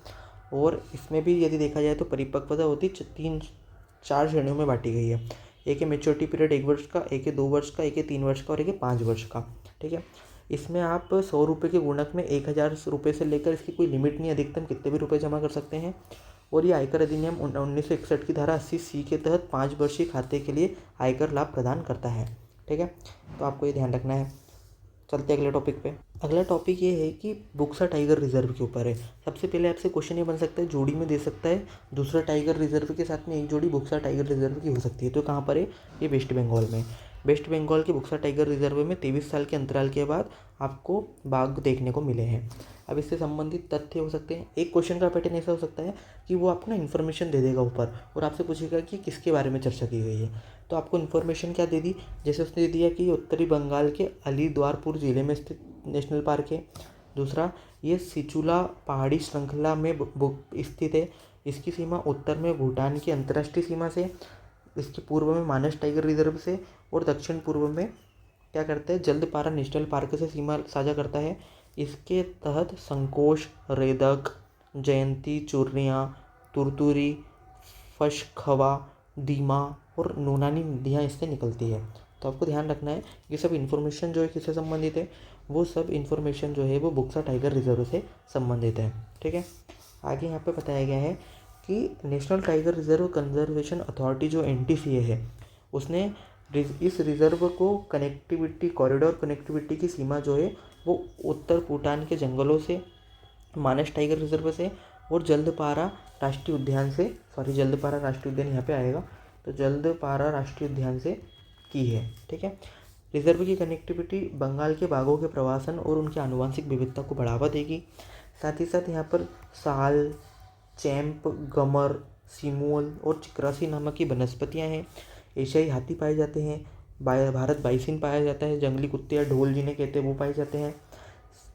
और इसमें भी यदि देखा जाए तो परिपक्वता होती 4 श्रेणियों में बांटी गई है। एक है मेच्योरिटी पीरियड 1 वर्ष का, एक है 2 वर्ष का, एक है 3 वर्ष का और एक है 5 वर्ष का। ठीक है, इसमें आप 100 रुपये के गुणक में 1000 रुपये से लेकर इसकी कोई लिमिट नहीं, अधिकतम कितने भी रुपए जमा कर सकते हैं। और ये आयकर अधिनियम 1961 की धारा 80C के तहत 5 वर्षीय खाते के लिए आयकर लाभ प्रदान करता है। ठीक है, तो आपको ये ध्यान रखना है। चलते अगले टॉपिक पे। अगला टॉपिक ये है कि बुक्सा टाइगर रिजर्व के ऊपर है। सबसे पहले आपसे क्वेश्चन ये बन सकता है, जोड़ी में दे सकता है दूसरा टाइगर रिजर्व के साथ में एक जोड़ी बुक्सा टाइगर रिजर्व की हो सकती है। तो कहाँ पर है? ये वेस्ट बंगाल में। वेस्ट बंगाल के बुक्सा टाइगर रिजर्व में 23 साल के अंतराल के बाद आपको बाघ देखने को मिले हैं। अब इससे संबंधित तथ्य हो सकते हैं। एक क्वेश्चन का पैटर्न ऐसा हो सकता है कि वो आपको ना इन्फॉर्मेशन दे देगा ऊपर और आपसे पूछेगा कि किसके बारे में चर्चा की गई है। तो आपको इन्फॉर्मेशन क्या दे दी, जैसे उसने दे दिया कि उत्तरी बंगाल के अलीद्वारपुर जिले में स्थित नेशनल पार्क है। दूसरा, ये सिचुला पहाड़ी श्रृंखला में स्थित है। इसकी सीमा उत्तर में भूटान की अंतर्राष्ट्रीय सीमा से, इसके पूर्व में मानस टाइगर रिजर्व से और दक्षिण पूर्व में क्या करता है, जल्दपारा नेशनल पार्क से सीमा साझा करता है। इसके तहत संकोश, रेदक, जयंती, चुर्निया, तुरतुरी, फशखवा, दीमा और नूनानी नदियाँ इससे निकलती है। तो आपको ध्यान रखना है ये सब इन्फॉर्मेशन जो है किससे संबंधित है, वो सब इन्फॉर्मेशन जो है वो बुक्सा टाइगर रिजर्व से संबंधित है। ठीक है, आगे यहाँ पे बताया गया है कि national tiger reserve conservation authority जो NTCA है उसने इस रिजर्व को कनेक्टिविटी कॉरिडोर कनेक्टिविटी की सीमा जो है वो उत्तर भूटान के जंगलों से, मानस टाइगर रिजर्व से और जल्दपारा राष्ट्रीय उद्यान से, जल्दपारा राष्ट्रीय उद्यान यहाँ पे आएगा, तो जल्दपारा राष्ट्रीय उद्यान से की है। ठीक है, रिजर्व की कनेक्टिविटी बंगाल के बाघों के प्रवासन और उनकी आनुवंशिक विविधता को बढ़ावा देगी। साथ ही साथ यहाँ पर साल, चैंप, गमर, सिमोल और चिक्रासी नामक की वनस्पतियाँ हैं। एशियाई हाथी पाए जाते हैं। भारत बाइसिन पाया जाता है। जंगली कुत्ते या ढोल जिन्हें कहते हैं वो पाए जाते हैं।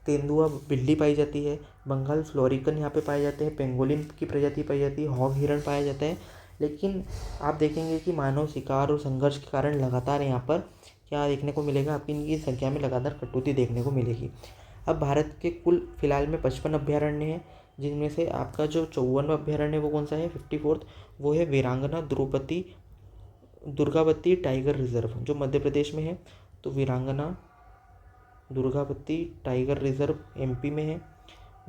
तेंदुआ बिल्ली पाई जाती है। बंगाल फ्लोरिकन यहाँ पे पाए जाते हैं। पेंगोलिन की प्रजाति पाई जाती है। हॉग हिरण पाया जाता है। लेकिन आप देखेंगे कि मानव शिकार और संघर्ष के कारण लगातार यहाँ पर क्या देखने को मिलेगा, आपकी इनकी संख्या में लगातार कटौती देखने को मिलेगी। अब भारत के कुल फिलहाल में 55 अभ्यारण्य हैं, जिनमें से आपका जो 54वां अभ्यारण्य वो कौन सा है, 54th, वो है वीरांगना दुर्गावती टाइगर रिजर्व जो मध्य प्रदेश में है। तो वीरांगना दुर्गावती टाइगर रिजर्व MP में है।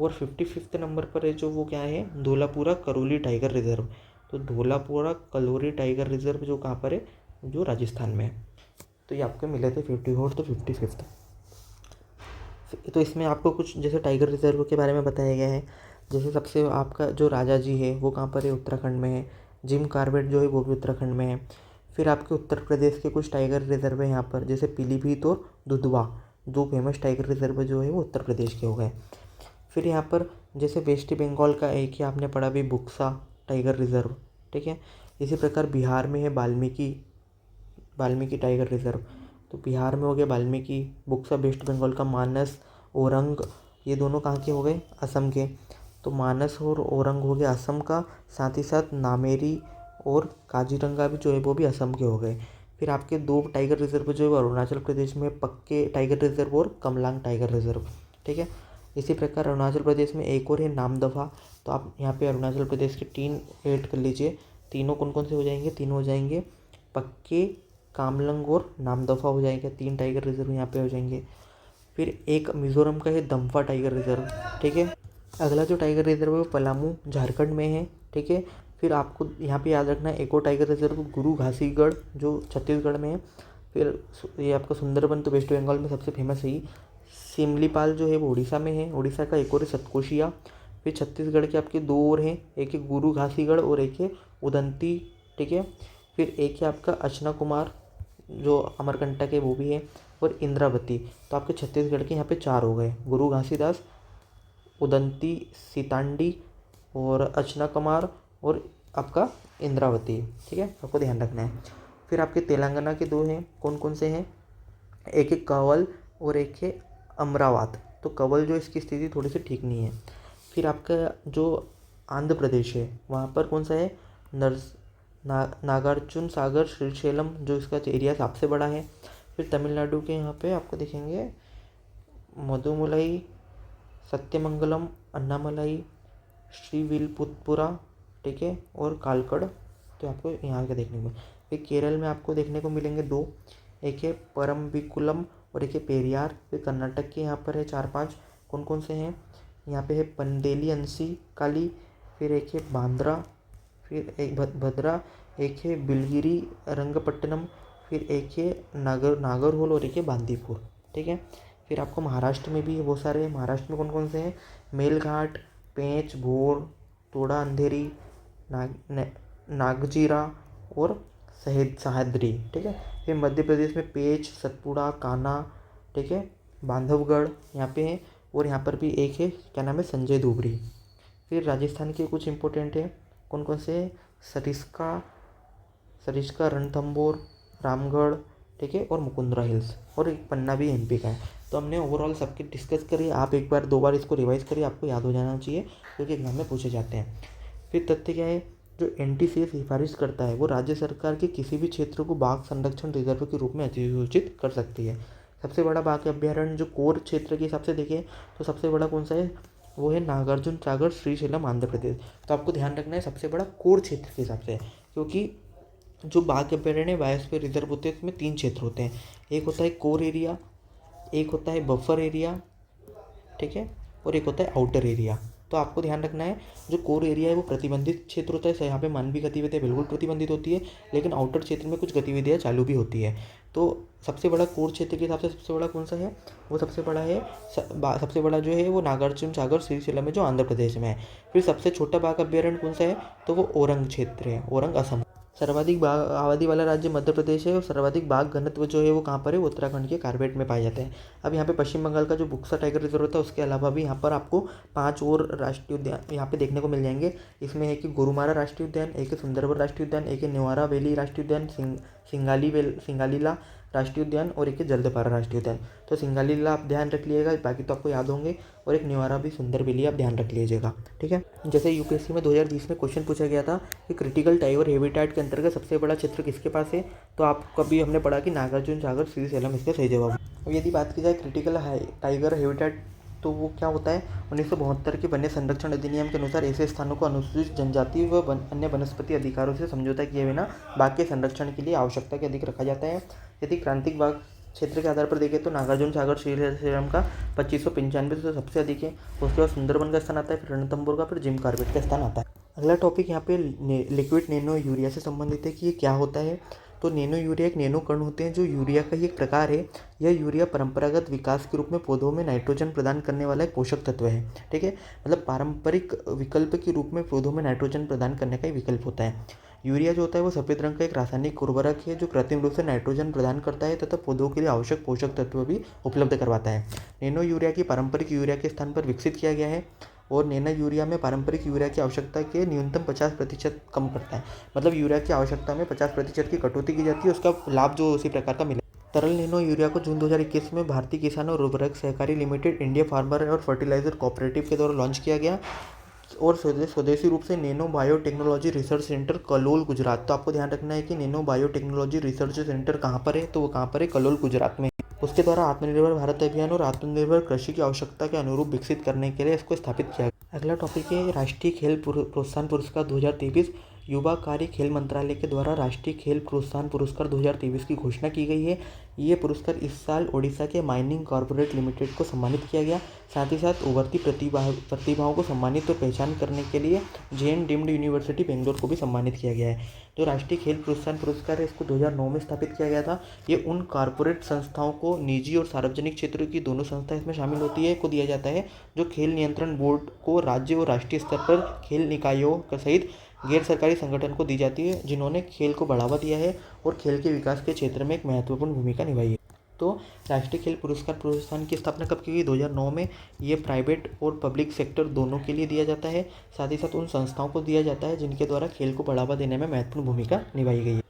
और 55वें नंबर पर है जो वो क्या है, धोलापुरा करोली टाइगर रिजर्व। तो धोलापुरा कलोरी टाइगर रिजर्व जो कहाँ पर है, जो राजस्थान में है। तो ये आपको मिले थे 54 तो 55। तो इसमें आपको कुछ जैसे टाइगर रिजर्व के बारे में बताया गया है। जैसे सबसे आपका जो राजा जी है वो कहाँ पर है, उत्तराखंड में है। जिम कॉर्बेट जो है वो भी उत्तराखंड में है। फिर आपके उत्तर प्रदेश के कुछ टाइगर रिजर्व है यहाँ पर, जैसे पीलीभीत और दुधवा, 2 फेमस टाइगर रिजर्व जो है वो उत्तर प्रदेश के हो गए। फिर यहाँ पर जैसे वेस्ट बंगाल का एक ही आपने पढ़ा भी, बुक्सा टाइगर रिजर्व। ठीक है, इसी प्रकार बिहार में है वाल्मीकि टाइगर रिजर्व। तो बिहार में हो गया वाल्मीकि। बुक्सा वेस्ट बंगाल का। मानस, औरंग, ये दोनों कहाँ के हो गए, असम के। तो मानस और औरंग हो गया असम का। साथ ही साथ नामेरी और काजीरंगा भी जो है वो भी असम के हो गए। फिर आपके 2 टाइगर रिजर्व जो है वो अरुणाचल प्रदेश में, पक्के टाइगर रिजर्व और कमलांग टाइगर रिजर्व। ठीक है, इसी प्रकार अरुणाचल प्रदेश में एक और है नामदफा। तो आप यहाँ पे अरुणाचल प्रदेश के 3 ऐड कर लीजिए। तीनों कौन कौन से हो जाएंगे? तीनों हो जाएंगे पक्के, कामलंग और नामदफा हो जाएंगे। 3 टाइगर रिजर्व यहाँ पे हो जाएंगे। फिर एक मिजोरम का है दम्फा टाइगर रिजर्व, ठीक है। अगला जो टाइगर रिजर्व है वो पलामू झारखंड में है, ठीक है। फिर आपको यहाँ पे याद रखना है एक और टाइगर रिजर्व गुरु घासीगढ़ जो छत्तीसगढ़ में है। फिर ये आपका सुंदरबन तो वेस्ट बंगाल में सबसे फेमस है ही। सिमलीपाल जो है वो उड़ीसा में है, उड़ीसा का एक और है सतकोशिया। फिर छत्तीसगढ़ के आपके 2 और हैं, एक है गुरु घासीगढ़ और एक है उदंती, ठीक है। फिर एक है आपका अचना कुमार जो अमरकंटक है वो भी है, और इंद्रावती। तो आपके छत्तीसगढ़ के यहाँ पे 4 हो गए, गुरु घासीदास, उदंती, सीतांडी और अचना कुमार और आपका इंद्रावती, ठीक है, आपको ध्यान रखना है। फिर आपके तेलंगाना के 2 हैं, कौन कौन से हैं? एक है कंवल और एक है अमरावत। तो कंवल जो इसकी स्थिति थोड़ी सी ठीक नहीं है। फिर आपका जो आंध्र प्रदेश है वहाँ पर कौन सा है? नागार्जुन सागर श्रीशैलम जो इसका एरिया सबसे बड़ा है। फिर तमिलनाडु के यहाँ पे आपको देखेंगे मधुमलाई, सत्यमंगलम, अन्नामलाई, श्रीविल्पुतुरा, ठीक है, और कालकड़। तो आपको यहाँ के देखने को। फिर केरल में आपको देखने को मिलेंगे 2, एक है परम्बिकुलम और एक है पेरियार। फिर कर्नाटक के यहाँ पर है 4-5, कौन कौन से हैं? यहाँ पे है पंडेली अंसी काली, फिर एक है बांद्रा, फिर एक भद्रा, एक है बिलगिरी रंगपट्टनम, फिर एक है नागरहोल और एक है बांदीपुर, ठीक है। फिर आपको महाराष्ट्र में भी बहुत सारे हैं। महाराष्ट्र में कौन कौन से हैं? मेलघाट, पेंच, भोर, तोड़ा अंधेरी, नागजीरा और सह्याद्री, ठीक है। फिर मध्य प्रदेश में पेंच, सतपुड़ा, कान्हा, ठीक है, बांधवगढ़ यहाँ पे है, और यहाँ पर भी एक है, क्या नाम है? संजय धुबरी। फिर राजस्थान के कुछ इंपॉर्टेंट है, कौन कौन से? सरिस्का, रणथंभौर, रामगढ़, ठीक है, और मुकुंदरा हिल्स, और एक पन्ना भी एमपी का है। तो हमने ओवरऑल सबके डिस्कस करिए। आप एक बार 2 बार इसको रिवाइज करिए, आपको याद हो जाना चाहिए क्योंकि एग्जाम में पूछे जाते हैं। फिर तथ्य क्या है? जो एनटीसीए सिफारिश करता है वो राज्य सरकार के किसी भी क्षेत्र को बाघ संरक्षण रिजर्व के रूप में अधिसूचित कर सकती है। सबसे बड़ा बाघ अभ्यारण्य जो कोर क्षेत्र के हिसाब से देखें तो सबसे बड़ा कौन सा है? वो है नागार्जुन सागर श्रीशैलम आंध्र प्रदेश। तो आपको ध्यान रखना है सबसे बड़ा कोर क्षेत्र के हिसाब से, क्योंकि जो बाघ अभ्यारण्य बायोस्फीयर रिजर्व होते हैं उसमें 3 क्षेत्र होते हैं। एक होता है कोर एरिया, एक होता है बफर एरिया, ठीक है, और एक होता है आउटर एरिया। तो आपको ध्यान रखना है जो कोर एरिया है वो प्रतिबंधित क्षेत्र होता है, यहाँ पे मानवीय गतिविधियाँ बिल्कुल प्रतिबंधित होती है, लेकिन आउटर क्षेत्र में कुछ गतिविधियाँ चालू भी होती है। तो सबसे बड़ा कोर क्षेत्र के हिसाब से सबसे बड़ा कौन सा है? वो सबसे बड़ा है सबसे बड़ा जो है वो नागार्जुन सागर श्रीशैलम है जो आंध्र प्रदेश में है। फिर सबसे छोटा बाघ अभ्यारण्य कौन सा है? तो वो ओरंग क्षेत्र है, ओरंग असम। सर्वाधिक बाघ आबादी वाला राज्य मध्य प्रदेश है, और सर्वाधिक बाघ घनत्व जो है वो कहाँ पर है? उत्तराखंड के कार्बेट में पाए जाते हैं। अब यहाँ पे पश्चिम बंगाल का जो बुक्सा टाइगर रिजर्व होता है उसके अलावा भी यहाँ पर आपको 5 और राष्ट्रीय उद्यान यहाँ पे देखने को मिल जाएंगे। इसमें है कि गोरुमारा राष्ट्रीय उद्यान, एक है सुंदरबन राष्ट्रीय उद्यान, एक है नेवारा वैली राष्ट्रीय उद्यान, सिंगालीला राष्ट्रीय उद्यान, और एक है जल्दपारा राष्ट्रीय उद्यान। तो सिंगालीला आप ध्यान रख लीजिएगा, बाकी तो आपको याद होंगे, और एक नेवारा भी सुंदर वैली आप ध्यान रख लीजिएगा, ठीक है। जैसे यूपीएससी में 2020 में क्वेश्चन पूछा गया था कि क्रिटिकल टाइगर हैबिटेट के अंतर्गत सबसे बड़ा क्षेत्र किसके पास है, तो आपको अभी हमने पढ़ा कि नागार्जुन सागर श्रीशैलम इसका सही जवाब है। अब यदि बात की जाए क्रिटिकल टाइगर हैबिटेट तो वो क्या होता है? 1972 के वन्य संरक्षण अधिनियम के अनुसार ऐसे स्थानों को अनुसूचित जनजाति व अन्य वनस्पति अधिकारों से समझौता किए बिना बाघ के संरक्षण के लिए आवश्यकता के अधिक रखा जाता है। यदि क्रांतिक बाघ क्षेत्र के आधार पर देखें तो नागार्जुन सागर श्रीशैलम का 2595 से सबसे अधिक है। उसके बाद सुंदरबन का स्थान आता है, फिर रणथंभौर का, फिर जिम कॉर्बेट का स्थान आता है। अगला टॉपिक यहाँ पे लिक्विड नैनो यूरिया से संबंधित है कि ये क्या होता है। तो नैनो यूरिया एक नैनो कण होते हैं जो यूरिया का ही एक प्रकार है। यह यूरिया परंपरागत विकास के रूप में पौधों में नाइट्रोजन प्रदान करने वाला एक पोषक तत्व है, ठीक है। मतलब पारंपरिक विकल्प के रूप में पौधों में नाइट्रोजन प्रदान करने का ही विकल्प होता है। यूरिया जो होता है वो सफ़ेद रंग का एक रासायनिक उर्वरक है जो कृत्रिम रूप से नाइट्रोजन प्रदान करता है तथा पौधों के लिए आवश्यक पोषक तत्व भी उपलब्ध करवाता है। नैनो यूरिया की पारंपरिक यूरिया के स्थान पर विकसित किया गया है, और नैनो यूरिया में पारंपरिक यूरिया की आवश्यकता के न्यूनतम 50% कम करता है। मतलब यूरिया की आवश्यकता में 50% की कटौती की जाती है, उसका लाभ जो उसी प्रकार का मिले। तरल नैनो यूरिया को जून 2021 में भारतीय किसान और उर्वरक सहकारी लिमिटेड, इंडिया फार्मर और फर्टिलाइजर कोऑपरेटिव के द्वारा लॉन्च किया गया, और स्वदेशी रूप से nano biotechnology research centre Kalol Gujarat. तो आपको ध्यान रखना है कि नैनो बायोटेक्नोलॉजी रिसर्च सेंटर कहाँ पर है, तो वो कहाँ पर है? कलोल गुजरात में। उसके द्वारा आत्मनिर्भर भारत अभियान और आत्मनिर्भर कृषि की आवश्यकता के अनुरूप विकसित करने के लिए इसको स्थापित किया गया। अगला टॉपिक है राष्ट्रीय खेल प्रोत्साहन पुरस्कार 2023। युवा कार्य खेल मंत्रालय के द्वारा राष्ट्रीय खेल प्रोत्साहन पुरस्कार 2023 की घोषणा की गई है। ये पुरस्कार इस साल ओडिशा के माइनिंग कॉरपोरेट लिमिटेड को सम्मानित किया गया। साथ ही साथ उभरती प्रतिभाओं को सम्मानित और पहचान करने के लिए जैन डीम्ड यूनिवर्सिटी बेंगलोर को भी सम्मानित किया गया है। जो राष्ट्रीय खेल प्रोत्साहन पुरस्कार है इसको 2009 में स्थापित किया गया था। ये उन कॉरपोरेट संस्थाओं को, निजी और सार्वजनिक क्षेत्र की दोनों संस्थाएं इसमें शामिल होती है, को दिया जाता है जो खेल नियंत्रण बोर्ड को राज्य और राष्ट्रीय स्तर पर खेल निकायों सहित गैर सरकारी संगठन को दी जाती है, जिन्होंने खेल को बढ़ावा दिया है और खेल के विकास के क्षेत्र में एक महत्वपूर्ण भूमिका निभाई है। तो राष्ट्रीय खेल पुरस्कार प्रोत्साहन की स्थापना कब की गई? 2009 में। ये प्राइवेट और पब्लिक सेक्टर दोनों के लिए दिया जाता है। साथ ही साथ उन संस्थाओं को दिया जाता है जिनके द्वारा खेल को बढ़ावा देने में महत्वपूर्ण भूमिका निभाई गई है।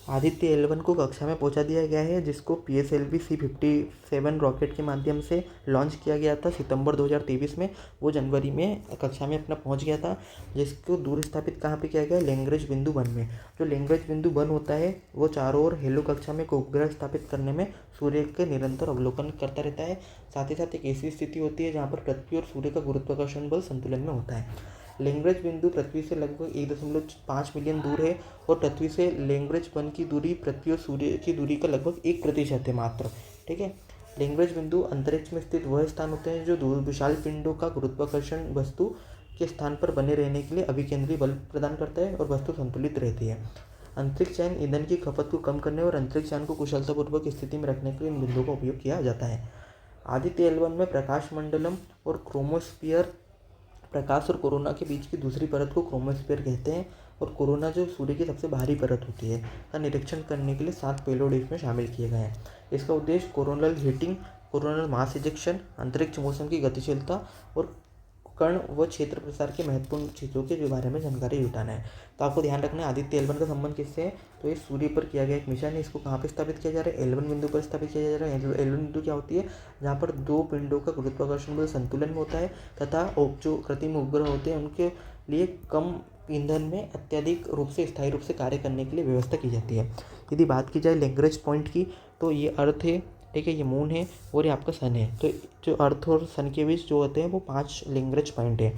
आदित्य L1 को कक्षा में पहुंचा दिया गया है, जिसको PSLV C-57 रॉकेट के माध्यम से लॉन्च किया गया था सितंबर 2023 में। वो जनवरी में कक्षा में अपना पहुंच गया था, जिसको दूर स्थापित कहाँ पे किया गया? लैग्रेंज बिंदु 1 में। जो लैग्रेंज बिंदु 1 होता है वो चारों ओर हेलो कक्षा में एक उपग्रह स्थापित करने में सूर्य के निरंतर अवलोकन करता रहता है। साथ ही साथ एक ऐसी स्थिति होती है जहाँ पर पृथ्वी और सूर्य का गुरुत्वाकर्षण बल संतुलन में होता है। लैग्रेंज बिंदु पृथ्वी से लगभग 1.5 मिलियन दूर है और पृथ्वी से लैग्रेंज 1 की दूरी पृथ्वी और सूर्य की दूरी का लगभग 1% है मात्र। ठीक है। लैग्रेंज बिंदु अंतरिक्ष में स्थित वह स्थान होते हैं जो विशाल पिंडों का गुरुत्वाकर्षण वस्तु के स्थान पर बने रहने के लिए अभिकेंद्री बल प्रदान करता है और वस्तु संतुलित रहती है। अंतरिक्ष यान ईंधन की खपत को कम करने और अंतरिक्ष यान को कुशलतापूर्वक स्थिति में रखने के लिए इन बिंदुओं का उपयोग किया जाता है। आदित्य L1 में प्रकाश मंडलम और क्रोमोस्फीयर, प्रकाश और कोरोना के बीच की दूसरी परत को क्रोमोस्फीयर कहते हैं, और कोरोना जो सूर्य की सबसे बाहरी परत होती है का निरीक्षण करने के लिए 7 पेलोड इसमें शामिल किए गए हैं। इसका उद्देश्य coronal heating, coronal mass ejection, अंतरिक्ष मौसम की गतिशीलता और कण व क्षेत्र प्रसार के महत्वपूर्ण चीज़ों के बारे में जानकारी जुटाना है। तो आपको ध्यान रखना है आदित्य L1 का संबंध किससे है? तो ये सूर्य पर किया गया एक मिशन है। इसको कहाँ पे स्थापित किया जा रहा है? L1 बिंदु पर स्थापित किया जा रहा है। L1 बिंदु क्या होती है? जहाँ पर दो पिंडों का गुरुत्वाकर्षण बल संतुलन में होता है तथा जो कृत्रिम उपग्रह होते हैं उनके लिए कम ईंधन में अत्यधिक रूप से स्थायी रूप से कार्य करने के लिए व्यवस्था की जाती है। यदि बात की जाए लैग्रेंज पॉइंट की, तो ये अर्थ है, ठीक है, ये मून है और ये आपका सन है। तो जो अर्थ और सन के बीच जो होते हैं वो 5 लैग्रेंज पॉइंट है।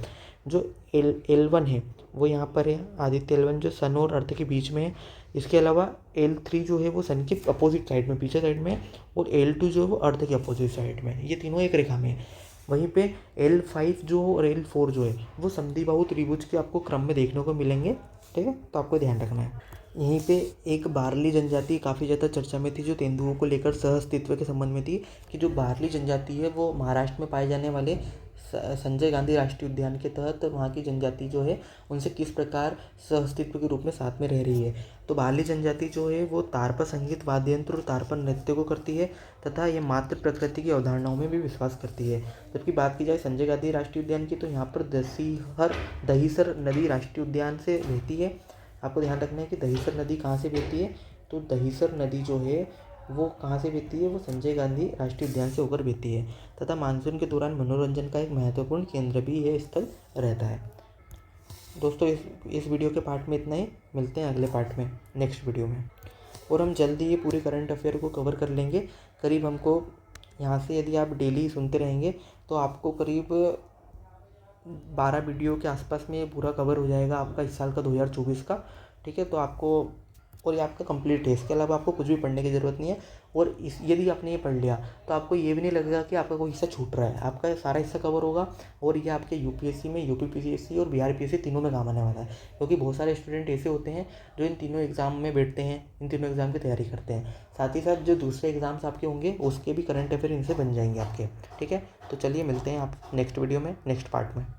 जो L1 है वो यहाँ पर है, आदित्य L1 जो सन और अर्थ के बीच में है। इसके अलावा L3 जो है वो सन के अपोजिट साइड में, पीछे साइड में है, और L2 जो है वो अर्थ के अपोजिट साइड में है। ये तीनों एक रेखा में है। वहीं पे L5 जो और L4 जो है वो समद्विबाहु त्रिभुज के आपको क्रम में देखने को मिलेंगे। ठीक है, तो आपको ध्यान रखना है। यहीं पे एक बारली जनजाति काफ़ी ज़्यादा चर्चा में थी, जो तेंदुओं को लेकर सह अस्तित्व के संबंध में थी, कि जो बारली जनजाति है वो महाराष्ट्र में पाए जाने वाले संजय गांधी राष्ट्रीय उद्यान के तहत वहाँ की जनजाति जो है उनसे किस प्रकार सह अस्तित्व के रूप में साथ में रह रही है। तो बारली जनजाति जो है वो तारपा संगीत वाद्य यंत्र और तारपा नृत्य को करती है तथा ये मात्र प्रकृति की अवधारणाओं में भी विश्वास करती है। जबकि बात की जाए संजय गांधी राष्ट्रीय उद्यान की, तो यहाँ पर दहीसर नदी राष्ट्रीय उद्यान से बहती है। आपको ध्यान रखना है कि दहीसर नदी कहाँ से बहती है? तो दहीसर नदी जो है वो कहाँ से बहती है? वो संजय गांधी राष्ट्रीय उद्यान से होकर बहती है तथा मानसून के दौरान मनोरंजन का एक महत्वपूर्ण केंद्र भी यह स्थल रहता है। दोस्तों इस वीडियो के पार्ट में इतना ही। मिलते हैं अगले पार्ट में, नेक्स्ट वीडियो में, और हम जल्दी ये पूरे करंट अफेयर को कवर कर लेंगे। करीब हमको यहाँ से यदि आप डेली सुनते रहेंगे तो आपको करीब 12 वीडियो के आसपास में ये पूरा कवर हो जाएगा आपका इस साल का 2024 का। ठीक है, तो आपको, और ये आपका कंप्लीट है, इसके अलावा आपको कुछ भी पढ़ने की ज़रूरत नहीं है। और यदि आपने ये पढ़ लिया तो आपको ये भी नहीं लगेगा कि आपका कोई हिस्सा छूट रहा है, आपका सारा हिस्सा कवर होगा और ये आपके UPSC में, UPPCSC और BRPSC तीनों में काम आने वाला है। क्योंकि बहुत सारे स्टूडेंट ऐसे होते हैं जो इन तीनों एग्ज़ाम में बैठते हैं, इन तीनों एग्ज़ाम की तैयारी करते हैं। साथ ही साथ जो दूसरे एग्ज़ाम्स आपके होंगे उसके भी करंट अफेयर इनसे बन जाएंगे आपके। ठीक है, तो चलिए मिलते हैं आप नेक्स्ट वीडियो में, नेक्स्ट पार्ट में।